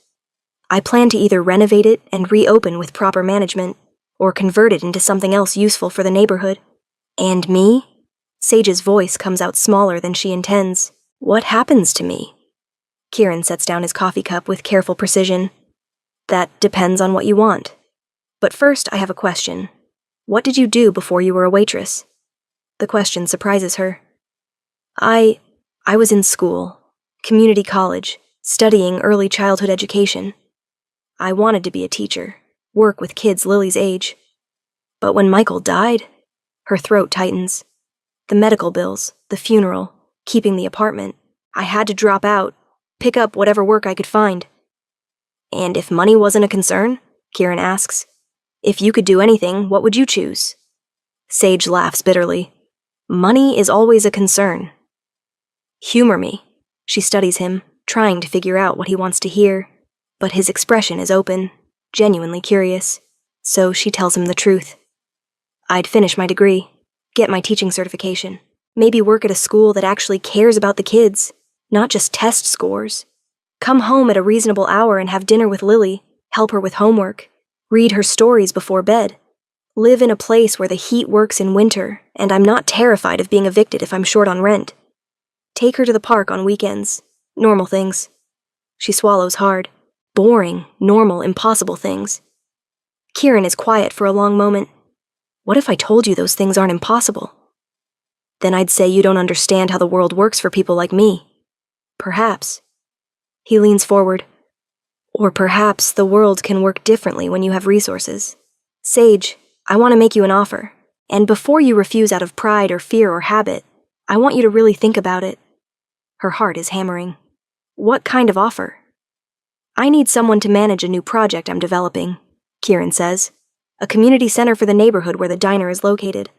I plan to either renovate it and reopen with proper management, or convert it into something else useful for the neighborhood. And me?" Sage's voice comes out smaller than she intends. "What happens to me?" Kieran sets down his coffee cup with careful precision. "That depends on what you want. But first, I have a question. What did you do before you were a waitress?" The question surprises her. I was in school, community college, studying early childhood education. I wanted to be a teacher, work with kids Lily's age. But when Michael died," her throat tightens. "The medical bills, the funeral, keeping the apartment, I had to drop out, pick up whatever work I could find." "And if money wasn't a concern?" Kieran asks. "If you could do anything, what would you choose?" Sage laughs bitterly. "Money is always a concern." "Humor me." She studies him, trying to figure out what he wants to hear, but his expression is open, genuinely curious, so she tells him the truth. "I'd finish my degree, get my teaching certification, maybe work at a school that actually cares about the kids, not just test scores. Come home at a reasonable hour and have dinner with Lily, help her with homework, read her stories before bed. Live in a place where the heat works in winter, and I'm not terrified of being evicted if I'm short on rent. Take her to the park on weekends. Normal things." She swallows hard. Boring, normal, impossible things. Kieran is quiet for a long moment. "What if I told you those things aren't impossible?" "Then I'd say you don't understand how the world works for people like me." "Perhaps." He leans forward. "Or perhaps the world can work differently when you have resources. Sage, I want to make you an offer, and before you refuse out of pride or fear or habit, I want you to really think about it." Her heart is hammering. "What kind of offer?" "I need someone to manage a new project I'm developing," Kieran says. "A community center for the neighborhood where the diner is located.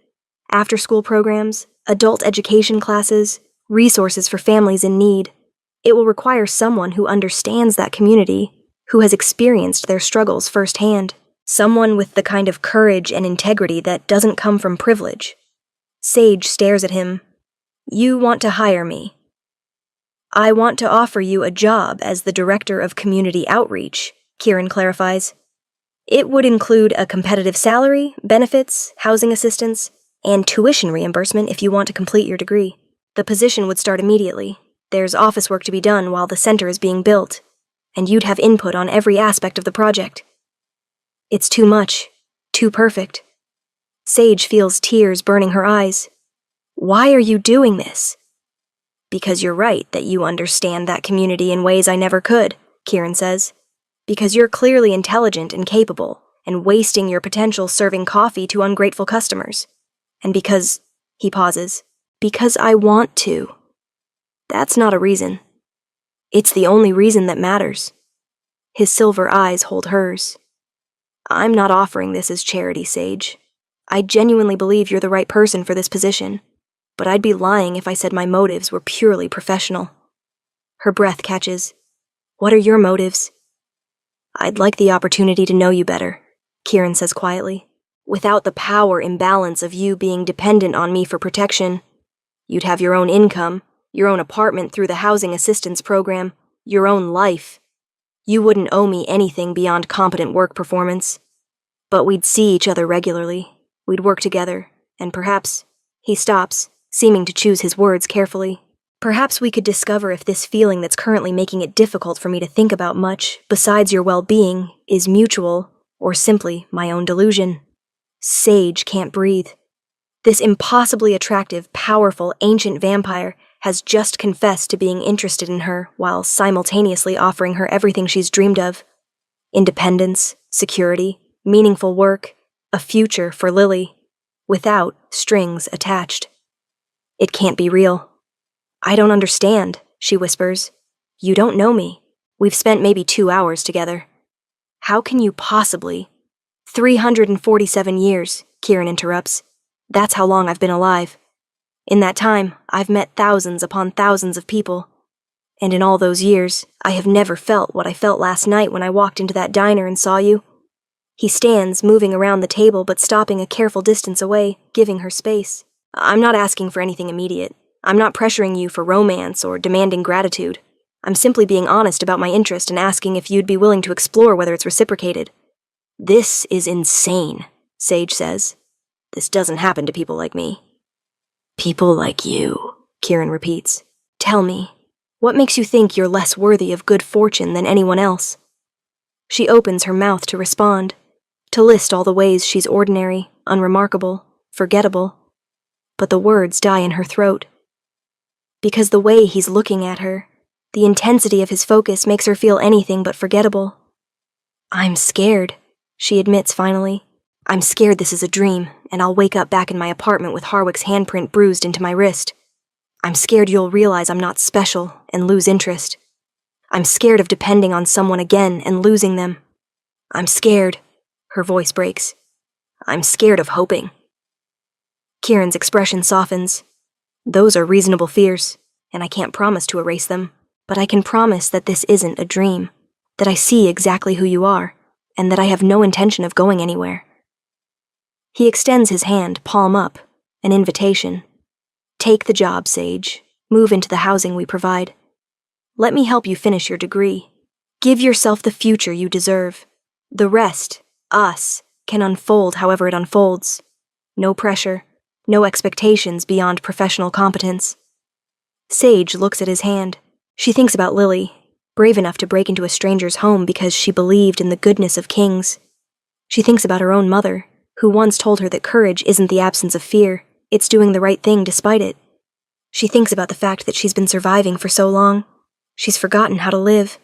After-school programs, adult education classes, resources for families in need. It will require someone who understands that community, who has experienced their struggles firsthand. Someone with the kind of courage and integrity that doesn't come from privilege." Sage stares at him. "You want to hire me?" "I want to offer you a job as the Director of Community Outreach," Kieran clarifies. "It would include a competitive salary, benefits, housing assistance, and tuition reimbursement if you want to complete your degree. The position would start immediately. There's office work to be done while the center is being built, and you'd have input on every aspect of the project." It's too much, too perfect. Sage feels tears burning her eyes. "Why are you doing this?" "Because you're right that you understand that community in ways I never could," Kieran says. "Because you're clearly intelligent and capable, and wasting your potential serving coffee to ungrateful customers. And because, he pauses, because I want to. That's not a reason. It's the only reason that matters. His silver eyes hold hers. I'm not offering this as charity, Sage. I genuinely believe you're the right person for this position, but I'd be lying if I said my motives were purely professional. Her breath catches. What are your motives? I'd like the opportunity to know you better, Kieran says quietly. Without the power imbalance of you being dependent on me for protection, you'd have your own income, your own apartment through the housing assistance program, your own life. You wouldn't owe me anything beyond competent work performance. But we'd see each other regularly. We'd work together, and perhaps... He stops, seeming to choose his words carefully. Perhaps we could discover if this feeling that's currently making it difficult for me to think about much, besides your well-being, is mutual, or simply my own delusion. Sage can't breathe. This impossibly attractive, powerful, ancient vampire has just confessed to being interested in her while simultaneously offering her everything she's dreamed of. Independence, security, meaningful work, a future for Lily, without strings attached. It can't be real. I don't understand, she whispers. You don't know me. We've spent maybe 2 hours together. How can you possibly? 347 years, Kieran interrupts. That's how long I've been alive. In that time, I've met thousands upon thousands of people. And in all those years, I have never felt what I felt last night when I walked into that diner and saw you. He stands, moving around the table but stopping a careful distance away, giving her space. I'm not asking for anything immediate. I'm not pressuring you for romance or demanding gratitude. I'm simply being honest about my interest and asking if you'd be willing to explore whether it's reciprocated. This is insane, Sage says. This doesn't happen to people like me. People like you, Kieran repeats. Tell me, what makes you think you're less worthy of good fortune than anyone else? She opens her mouth to respond, to list all the ways she's ordinary, unremarkable, forgettable. But the words die in her throat. Because the way he's looking at her, the intensity of his focus makes her feel anything but forgettable. I'm scared, she admits finally. I'm scared this is a dream, and I'll wake up back in my apartment with Harwick's handprint bruised into my wrist. I'm scared you'll realize I'm not special and lose interest. I'm scared of depending on someone again and losing them. I'm scared. Her voice breaks. I'm scared of hoping. Kieran's expression softens. Those are reasonable fears, and I can't promise to erase them, but I can promise that this isn't a dream, that I see exactly who you are, and that I have no intention of going anywhere. He extends his hand, palm up, an invitation. Take the job, Sage. Move into the housing we provide. Let me help you finish your degree. Give yourself the future you deserve. The rest, us, can unfold however it unfolds. No pressure, no expectations beyond professional competence. Sage looks at his hand. She thinks about Lily, brave enough to break into a stranger's home because she believed in the goodness of kings. She thinks about her own mother, who once told her that courage isn't the absence of fear, it's doing the right thing despite it. She thinks about the fact that she's been surviving for so long. She's forgotten how to live.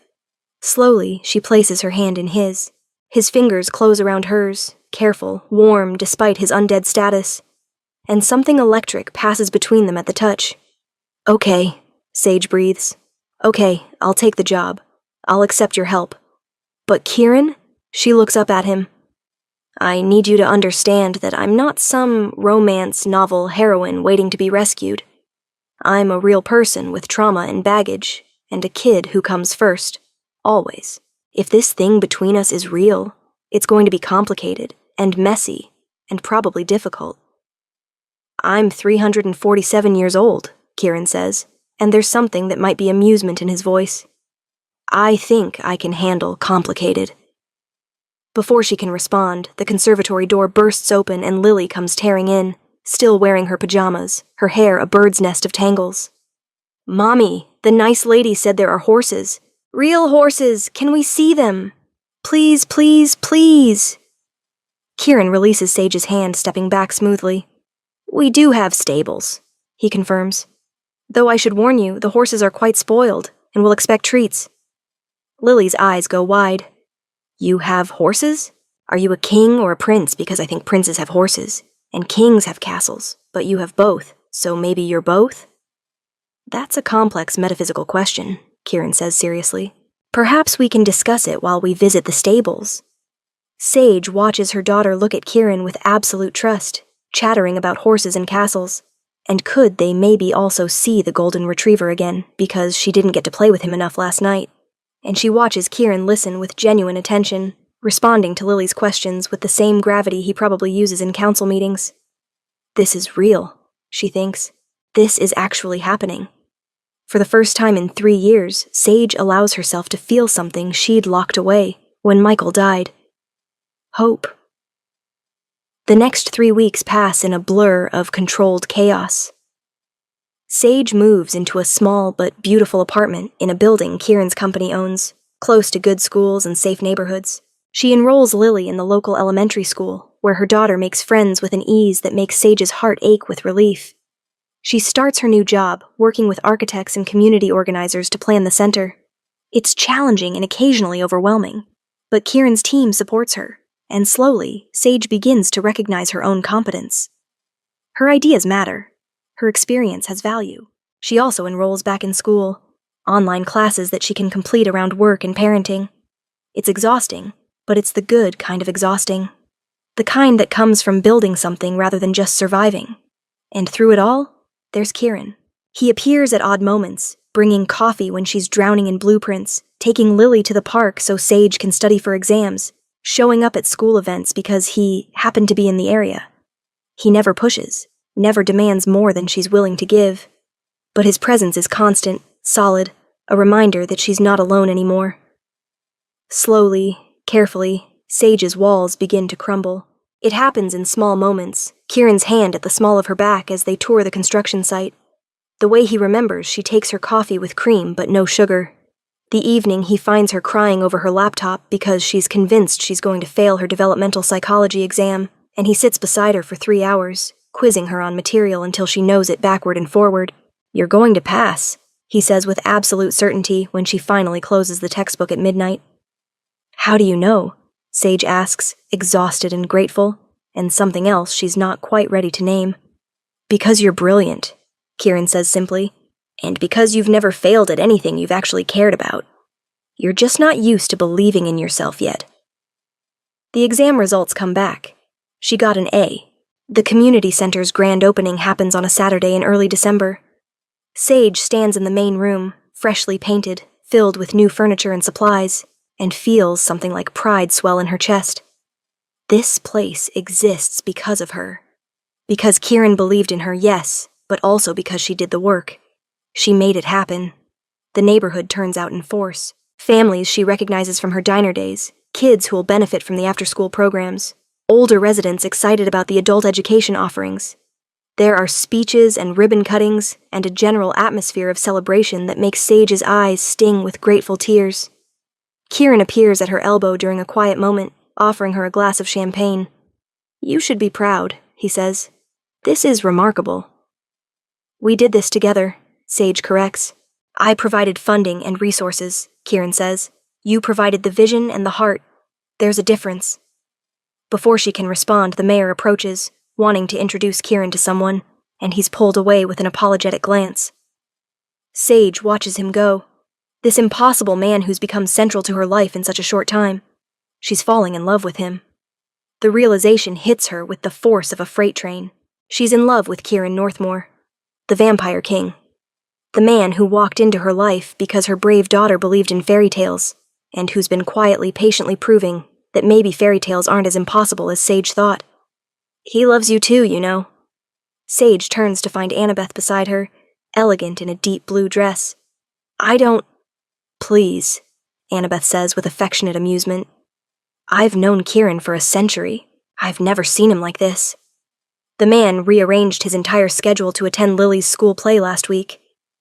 Slowly, she places her hand in his. His fingers close around hers, careful, warm, despite his undead status. And something electric passes between them at the touch. Okay, Sage breathes. Okay, I'll take the job. I'll accept your help. But Kieran? She looks up at him. I need you to understand that I'm not some romance novel heroine waiting to be rescued. I'm a real person with trauma and baggage, and a kid who comes first, always. If this thing between us is real, it's going to be complicated, and messy, and probably difficult. I'm 347 years old, Kieran says, and there's something that might be amusement in his voice. I think I can handle complicated. Before she can respond, the conservatory door bursts open and Lily comes tearing in, still wearing her pajamas, her hair a bird's nest of tangles. Mommy, the nice lady said there are horses. Real horses! Can we see them? Please, please, please! Kieran releases Sage's hand, stepping back smoothly. We do have stables, he confirms. Though I should warn you, the horses are quite spoiled, and will expect treats. Lily's eyes go wide. You have horses? Are you a king or a prince? Because I think princes have horses, and kings have castles, but you have both, so maybe you're both? That's a complex metaphysical question, Kieran says seriously. Perhaps we can discuss it while we visit the stables. Sage watches her daughter look at Kieran with absolute trust, chattering about horses and castles. And could they maybe also see the golden retriever again, because she didn't get to play with him enough last night? And she watches Kieran listen with genuine attention, responding to Lily's questions with the same gravity he probably uses in council meetings. This is real, she thinks. This is actually happening. For the first time in 3 years, Sage allows herself to feel something she'd locked away when Michael died. Hope. The next 3 weeks pass in a blur of controlled chaos. Sage moves into a small but beautiful apartment in a building Kieran's company owns, close to good schools and safe neighborhoods. She enrolls Lily in the local elementary school, where her daughter makes friends with an ease that makes Sage's heart ache with relief. She starts her new job, working with architects and community organizers to plan the center. It's challenging and occasionally overwhelming, but Kieran's team supports her, and slowly, Sage begins to recognize her own competence. Her ideas matter. Her experience has value. She also enrolls back in school, online classes that she can complete around work and parenting. It's exhausting, but it's the good kind of exhausting. The kind that comes from building something rather than just surviving. And through it all, there's Kieran. He appears at odd moments, bringing coffee when she's drowning in blueprints, taking Lily to the park so Sage can study for exams, showing up at school events because he happened to be in the area. He never pushes, never demands more than she's willing to give. But his presence is constant, solid, a reminder that she's not alone anymore. Slowly, carefully, Sage's walls begin to crumble. It happens in small moments, Kieran's hand at the small of her back as they tour the construction site. The way he remembers, she takes her coffee with cream but no sugar. The evening he finds her crying over her laptop because she's convinced she's going to fail her developmental psychology exam, and he sits beside her for 3 hours, quizzing her on material until she knows it backward and forward. "You're going to pass," he says with absolute certainty when she finally closes the textbook at midnight. "How do you know?" Sage asks, exhausted and grateful, and something else she's not quite ready to name. "Because you're brilliant," Kieran says simply, "and because you've never failed at anything you've actually cared about. You're just not used to believing in yourself yet." The exam results come back. She got an A. The community center's grand opening happens on a Saturday in early December. Sage stands in the main room, freshly painted, filled with new furniture and supplies, and feels something like pride swell in her chest. This place exists because of her. Because Kieran believed in her, yes, but also because she did the work. She made it happen. The neighborhood turns out in force. Families she recognizes from her diner days, kids who will benefit from the after-school programs, older residents excited about the adult education offerings. There are speeches and ribbon cuttings, and a general atmosphere of celebration that makes Sage's eyes sting with grateful tears. Kieran appears at her elbow during a quiet moment, offering her a glass of champagne. "You should be proud," he says. "This is remarkable." "We did this together," Sage corrects. "I provided funding and resources," Kieran says. "You provided the vision and the heart. There's a difference." Before she can respond, the mayor approaches, wanting to introduce Kieran to someone, and he's pulled away with an apologetic glance. Sage watches him go. This impossible man who's become central to her life in such a short time. She's falling in love with him. The realization hits her with the force of a freight train. She's in love with Kieran Northmore, the Vampire King. The man who walked into her life because her brave daughter believed in fairy tales, and who's been quietly, patiently proving that maybe fairy tales aren't as impossible as Sage thought. "He loves you too, you know." Sage turns to find Annabeth beside her, elegant in a deep blue dress. "I don't—" "Please," Annabeth says with affectionate amusement. "I've known Kieran for a century. I've never seen him like this." The man rearranged his entire schedule to attend Lily's school play last week.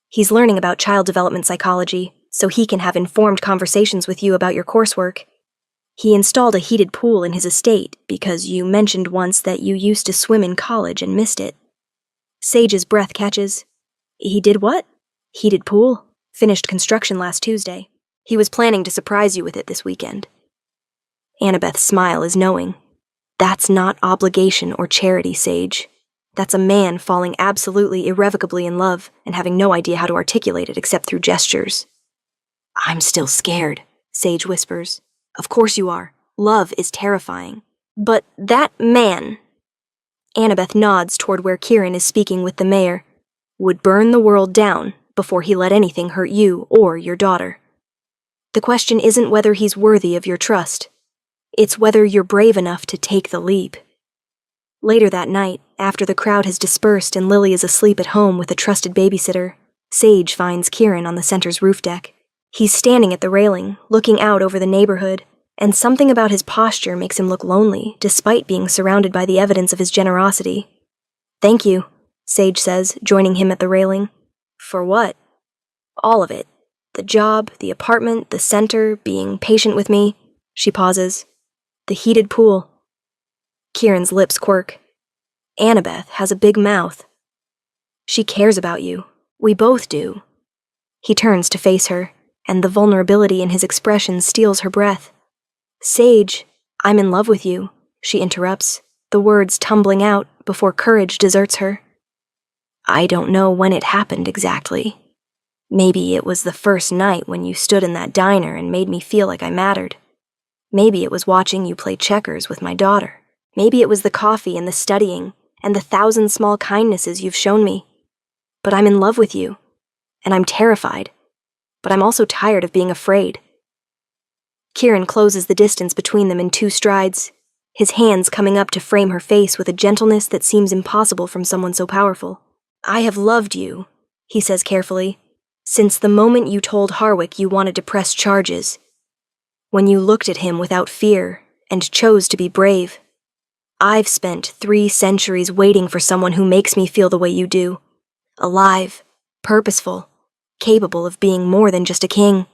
He's learning about child development psychology, so he can have informed conversations with you about your coursework. He installed a heated pool in his estate because you mentioned once that you used to swim in college and missed it. Sage's breath catches. "He did what?" "Heated pool. Finished construction last Tuesday. He was planning to surprise you with it this weekend." Annabeth's smile is knowing. That's not obligation or charity, Sage. That's a man falling absolutely irrevocably in love and having no idea how to articulate it except through gestures. I'm still scared, Sage whispers. Of course you are. Love is terrifying. But that man, Annabeth nods toward where Kieran is speaking with the mayor, would burn the world down before he let anything hurt you or your daughter. The question isn't whether he's worthy of your trust. It's whether you're brave enough to take the leap. Later that night, after the crowd has dispersed and Lily is asleep at home with a trusted babysitter, Sage finds Kieran on the center's roof deck. He's standing at the railing, looking out over the neighborhood, and something about his posture makes him look lonely, despite being surrounded by the evidence of his generosity. Thank you, Sage says, joining him at the railing. For what? All of it. The job, the apartment, the center, being patient with me. She pauses. The heated pool. Kieran's lips quirk. Annabeth has a big mouth. She cares about you. We both do. He turns to face her, and the vulnerability in his expression steals her breath. Sage, I'm in love with you, she interrupts, the words tumbling out before courage deserts her. I don't know when it happened exactly. Maybe it was the first night when you stood in that diner and made me feel like I mattered. Maybe it was watching you play checkers with my daughter. Maybe it was the coffee and the studying and the 1,000 small kindnesses you've shown me. But I'm in love with you, and I'm terrified. But I'm also tired of being afraid. Kieran closes the distance between them in 2 strides, his hands coming up to frame her face with a gentleness that seems impossible from someone so powerful. I have loved you, he says carefully, since the moment you told Harwick you wanted to press charges. When you looked at him without fear and chose to be brave. I've spent 3 centuries waiting for someone who makes me feel the way you do. Alive, purposeful, capable of being more than just a king.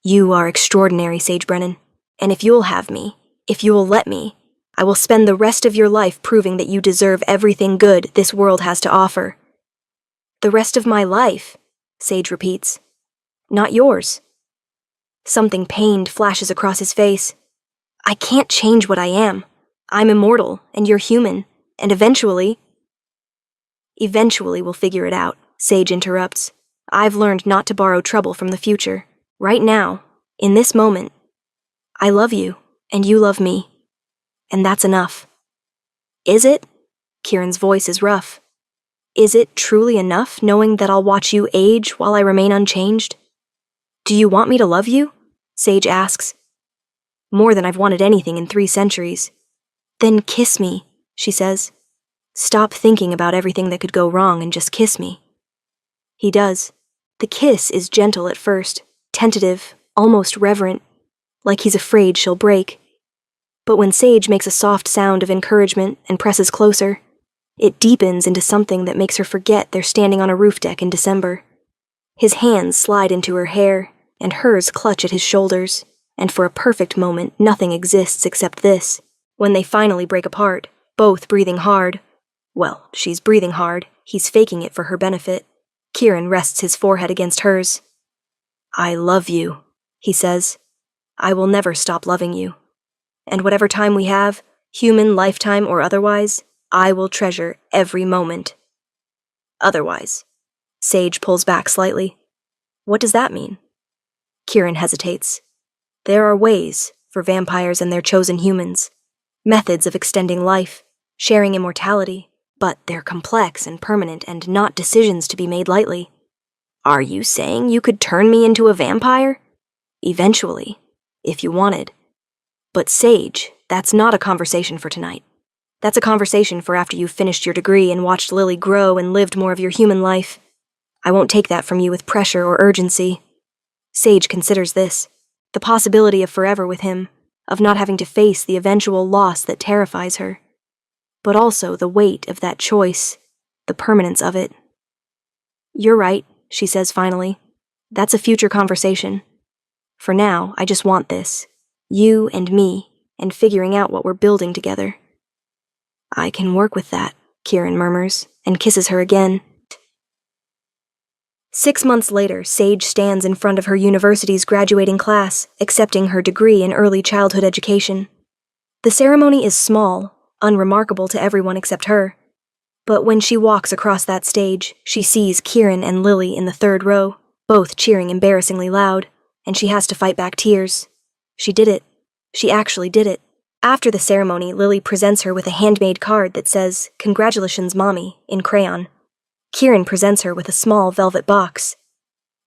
You are extraordinary, Sage Brennan, and if you'll have me, if you will let me, I will spend the rest of your life proving that you deserve everything good this world has to offer. The rest of my life, Sage repeats. Not yours. Something pained flashes across his face. I can't change what I am. I'm immortal, and you're human, and eventually we'll figure it out, Sage interrupts. I've learned not to borrow trouble from the future. Right now, in this moment, I love you, and you love me. And that's enough. Is it? Kieran's voice is rough. Is it truly enough, knowing that I'll watch you age while I remain unchanged? Do you want me to love you? Sage asks. More than I've wanted anything in 3 centuries. Then kiss me, she says. Stop thinking about everything that could go wrong and just kiss me. He does. The kiss is gentle at first, tentative, almost reverent, like he's afraid she'll break. But when Sage makes a soft sound of encouragement and presses closer, it deepens into something that makes her forget they're standing on a roof deck in December. His hands slide into her hair, and hers clutch at his shoulders, and for a perfect moment nothing exists except this. When they finally break apart, both breathing hard. Well, she's breathing hard, he's faking it for her benefit. Kieran rests his forehead against hers. I love you, he says. I will never stop loving you. And whatever time we have, human, lifetime, or otherwise, I will treasure every moment. Otherwise. Sage pulls back slightly. What does that mean? Kieran hesitates. There are ways for vampires and their chosen humans. Methods of extending life, sharing immortality, but they're complex and permanent and not decisions to be made lightly. Are you saying you could turn me into a vampire? Eventually, if you wanted. But Sage, that's not a conversation for tonight. That's a conversation for after you've finished your degree and watched Lily grow and lived more of your human life. I won't take that from you with pressure or urgency. Sage considers this, the possibility of forever with him, of not having to face the eventual loss that terrifies her. But also the weight of that choice, the permanence of it. You're right, she says finally. That's a future conversation. For now, I just want this. You and me, and figuring out what we're building together. I can work with that, Kieran murmurs, and kisses her again. 6 months later, Sage stands in front of her university's graduating class, accepting her degree in early childhood education. The ceremony is small, unremarkable to everyone except her. But when she walks across that stage, she sees Kieran and Lily in the third row, both cheering embarrassingly loud, and she has to fight back tears. She did it. She actually did it. After the ceremony, Lily presents her with a handmade card that says, "Congratulations, Mommy," in crayon. Kieran presents her with a small velvet box.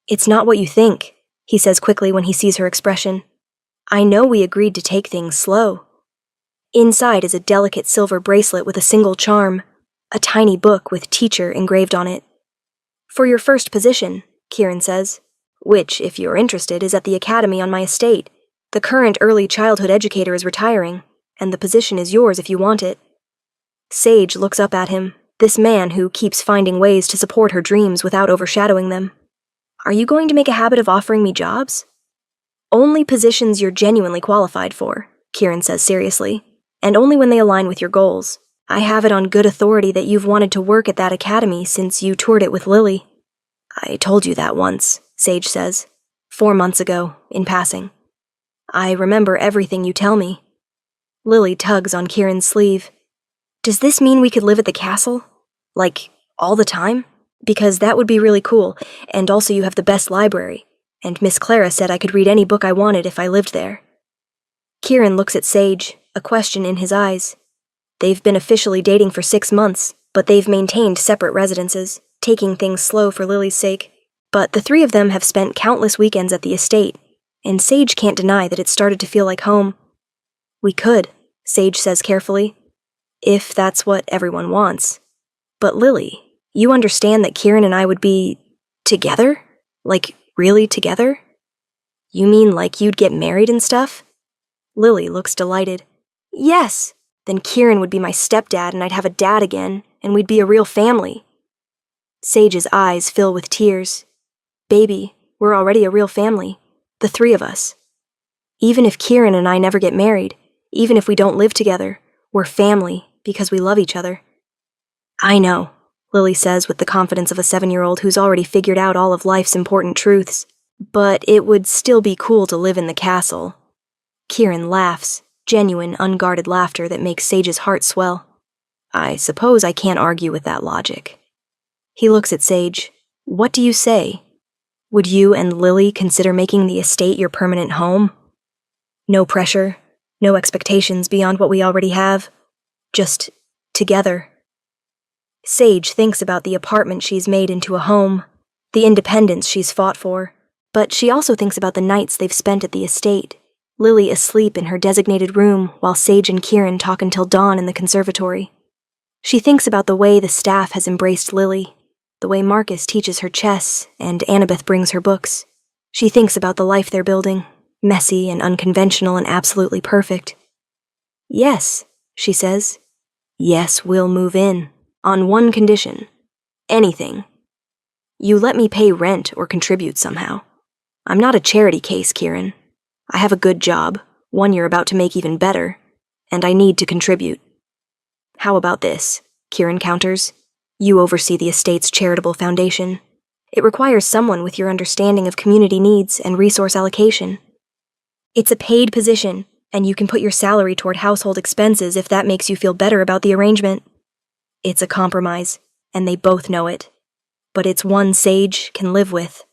"It's not what you think," he says quickly when he sees her expression. "I know we agreed to take things slow." Inside is a delicate silver bracelet with a single charm, a tiny book with teacher engraved on it. "For your first position," Kieran says, "which, if you're interested, is at the academy on my estate. The current early childhood educator is retiring, and the position is yours if you want it." Sage looks up at him, this man who keeps finding ways to support her dreams without overshadowing them. "Are you going to make a habit of offering me jobs?" "Only positions you're genuinely qualified for," Kieran says seriously, "and only when they align with your goals. I have it on good authority that you've wanted to work at that academy since you toured it with Lily." "I told you that once," Sage says, 4 months ago, in passing. "I remember everything you tell me." Lily tugs on Kieran's sleeve. "Does this mean we could live at the castle? Like, all the time? Because that would be really cool, and also you have the best library, and Miss Clara said I could read any book I wanted if I lived there." Kieran looks at Sage, a question in his eyes. They've been officially dating for 6 months, but they've maintained separate residences, taking things slow for Lily's sake. But the three of them have spent countless weekends at the estate, and Sage can't deny that it started to feel like home. "We could," Sage says carefully, "if that's what everyone wants. But Lily, you understand that Kieran and I would be together? Like, really together? You mean like you'd get married and stuff?" Lily looks delighted. "Yes! Then Kieran would be my stepdad and I'd have a dad again, and we'd be a real family." Sage's eyes fill with tears. "Baby, we're already a real family. The three of us. Even if Kieran and I never get married, even if we don't live together, we're family because we love each other." "I know," Lily says with the confidence of a 7-year-old who's already figured out all of life's important truths. "But it would still be cool to live in the castle." Kieran laughs, genuine, unguarded laughter that makes Sage's heart swell. "I suppose I can't argue with that logic." He looks at Sage. "What do you say? Would you and Lily consider making the estate your permanent home? No pressure, no expectations beyond what we already have. Just together." Sage thinks about the apartment she's made into a home, the independence she's fought for, but she also thinks about the nights they've spent at the estate, Lily asleep in her designated room while Sage and Kieran talk until dawn in the conservatory. She thinks about the way the staff has embraced Lily, the way Marcus teaches her chess and Annabeth brings her books. She thinks about the life they're building, messy and unconventional and absolutely perfect. "Yes," she says. "Yes, we'll move in. On one condition. Anything. You let me pay rent or contribute somehow. I'm not a charity case, Kieran. I have a good job, one you're about to make even better, and I need to contribute." "How about this?" Kieran counters. "You oversee the estate's charitable foundation. It requires someone with your understanding of community needs and resource allocation. It's a paid position, and you can put your salary toward household expenses if that makes you feel better about the arrangement. It's a compromise, and they both know it. But it's one Sage can live with."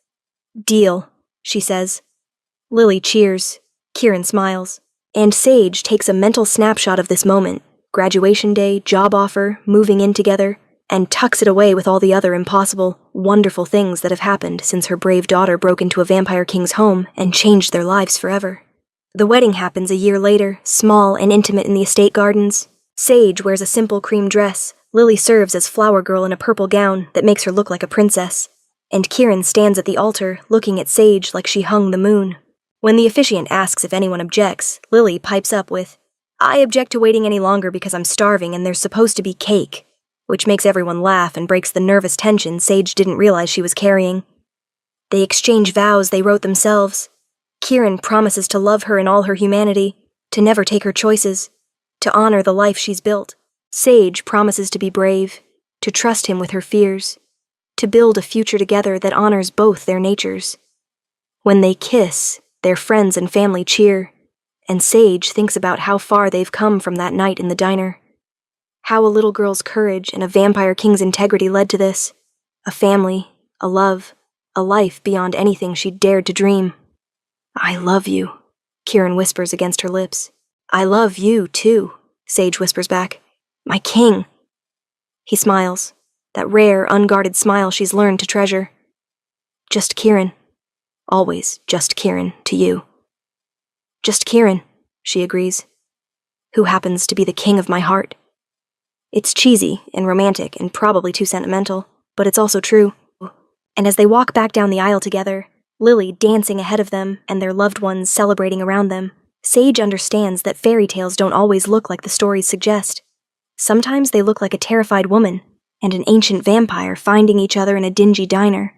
"Deal," she says. Lily cheers. Kieran smiles. And Sage takes a mental snapshot of this moment, graduation day, job offer, moving in together, and tucks it away with all the other impossible, wonderful things that have happened since her brave daughter broke into a vampire king's home and changed their lives forever. The wedding happens a year later, small and intimate in the estate gardens. Sage wears a simple cream dress. Lily serves as flower girl in a purple gown that makes her look like a princess. And Kieran stands at the altar, looking at Sage like she hung the moon. When the officiant asks if anyone objects, Lily pipes up with, "I object to waiting any longer because I'm starving and there's supposed to be cake," which makes everyone laugh and breaks the nervous tension Sage didn't realize she was carrying. They exchange vows they wrote themselves. Kieran promises to love her in all her humanity, to never take her choices, to honor the life she's built. Sage promises to be brave, to trust him with her fears. to build a future together that honors both their natures. When they kiss, their friends and family cheer, and Sage thinks about how far they've come from that night in the diner. How a little girl's courage and a vampire king's integrity led to this. A family, a love, a life beyond anything she'd dared to dream. "I love you," Kieran whispers against her lips. "I love you, too," Sage whispers back. "My king." He smiles, that rare, unguarded smile she's learned to treasure. "Just Kieran. Always just Kieran to you." "Just Kieran," she agrees, "who happens to be the king of my heart." It's cheesy and romantic and probably too sentimental, but it's also true. And as they walk back down the aisle together, Lily dancing ahead of them and their loved ones celebrating around them, Sage understands that fairy tales don't always look like the stories suggest. Sometimes they look like a terrified woman and an ancient vampire finding each other in a dingy diner.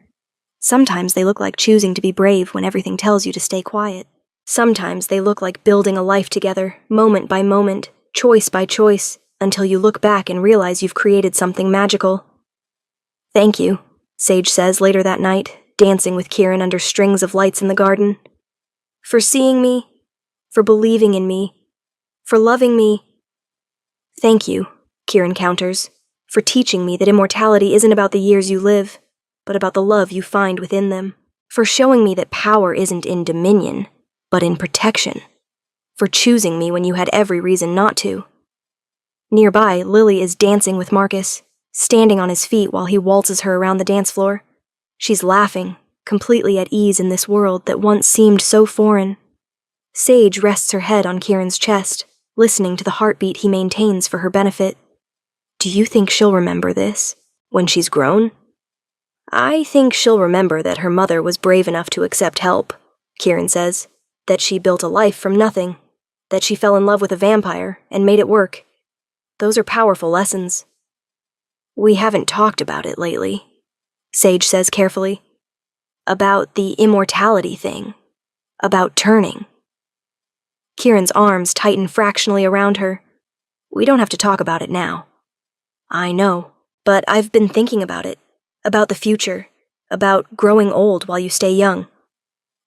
Sometimes they look like choosing to be brave when everything tells you to stay quiet. Sometimes they look like building a life together, moment by moment, choice by choice, until you look back and realize you've created something magical. "Thank you," Sage says later that night, dancing with Kieran under strings of lights in the garden. "For seeing me, for believing in me, for loving me." "Thank you," Kieran counters, "for teaching me that immortality isn't about the years you live, but about the love you find within them. For showing me that power isn't in dominion, but in protection. For choosing me when you had every reason not to." Nearby, Lily is dancing with Marcus, standing on his feet while he waltzes her around the dance floor. She's laughing, completely at ease in this world that once seemed so foreign. Sage rests her head on Kieran's chest, listening to the heartbeat he maintains for her benefit. "Do you think she'll remember this, when she's grown?" "I think she'll remember that her mother was brave enough to accept help," Kieran says. "That she built a life from nothing. That she fell in love with a vampire and made it work. Those are powerful lessons." "We haven't talked about it lately," Sage says carefully. "About the immortality thing. About turning." Kieran's arms tighten fractionally around her. "We don't have to talk about it now." "I know, but I've been thinking about it. About the future. About growing old while you stay young."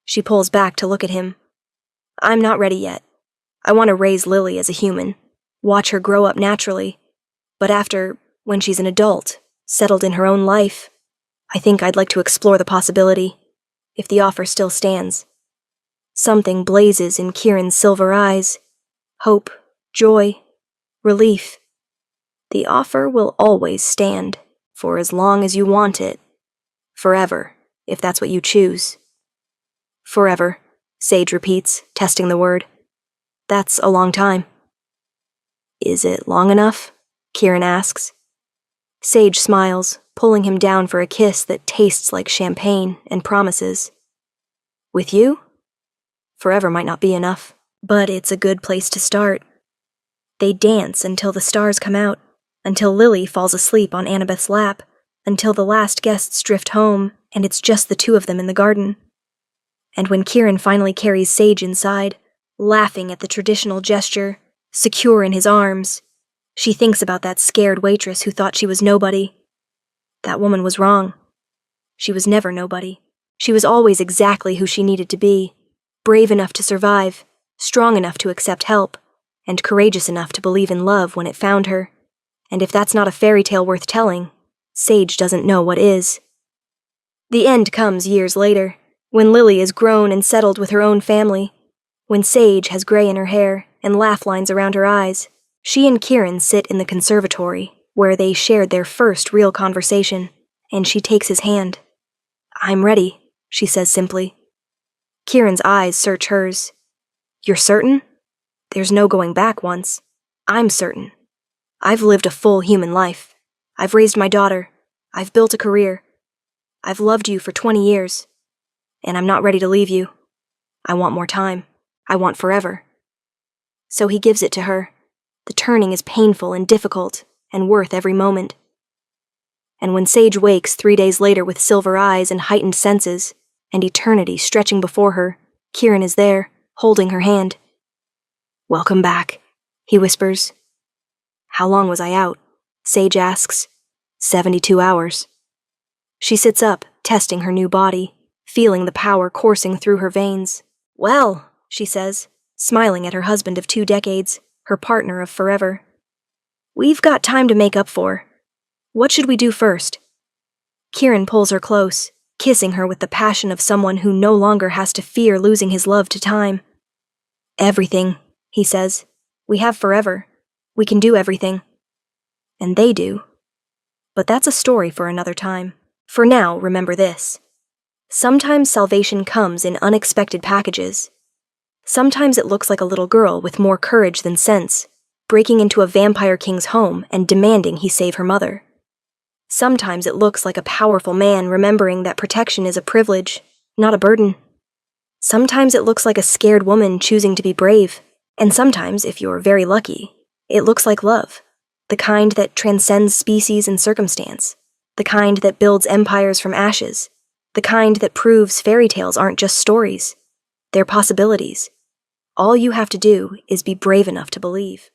She pulls back to look at him. "I'm not ready yet. I want to raise Lily as a human. Watch her grow up naturally. But after, when she's an adult, settled in her own life, I think I'd like to explore the possibility, if the offer still stands." Something blazes in Kieran's silver eyes. Hope, joy, relief. "The offer will always stand, for as long as you want it. Forever, if that's what you choose." "Forever," Sage repeats, testing the word. "That's a long time." "Is it long enough?" Kieran asks. Sage smiles, pulling him down for a kiss that tastes like champagne and promises. "With you? Forever might not be enough, but it's a good place to start." They dance until the stars come out, until Lily falls asleep on Annabeth's lap, until the last guests drift home and it's just the two of them in the garden. And when Kieran finally carries Sage inside, laughing at the traditional gesture, secure in his arms, she thinks about that scared waitress who thought she was nobody. That woman was wrong. She was never nobody. She was always exactly who she needed to be, brave enough to survive, strong enough to accept help, and courageous enough to believe in love when it found her. And if that's not a fairy tale worth telling, Sage doesn't know what is. The end comes years later, when Lily is grown and settled with her own family, when Sage has gray in her hair and laugh lines around her eyes. She and Kieran sit in the conservatory, where they shared their first real conversation, and she takes his hand. "I'm ready," she says simply. Kieran's eyes search hers. "You're certain?" "There's no going back once. I'm certain. I've lived a full human life. I've raised my daughter. I've built a career. I've loved you for 20 years. And I'm not ready to leave you. I want more time. I want forever." So he gives it to her. The turning is painful and difficult, and worth every moment. And when Sage wakes 3 days later with silver eyes and heightened senses, and eternity stretching before her, Kieran is there, holding her hand. "Welcome back," he whispers. "How long was I out?" Sage asks. 72 hours. She sits up, testing her new body, feeling the power coursing through her veins. "Well," she says, smiling at her husband of 2 decades, her partner of forever. "We've got time to make up for. What should we do first?" Kieran pulls her close, kissing her with the passion of someone who no longer has to fear losing his love to time. "Everything," he says. "We have forever. We can do everything." And they do. But that's a story for another time. For now, remember this. Sometimes salvation comes in unexpected packages. Sometimes it looks like a little girl with more courage than sense, breaking into a vampire king's home and demanding he save her mother. Sometimes it looks like a powerful man remembering that protection is a privilege, not a burden. Sometimes it looks like a scared woman choosing to be brave. And sometimes, if you're very lucky, it looks like love. The kind that transcends species and circumstance. The kind that builds empires from ashes. The kind that proves fairy tales aren't just stories. They're possibilities. All you have to do is be brave enough to believe.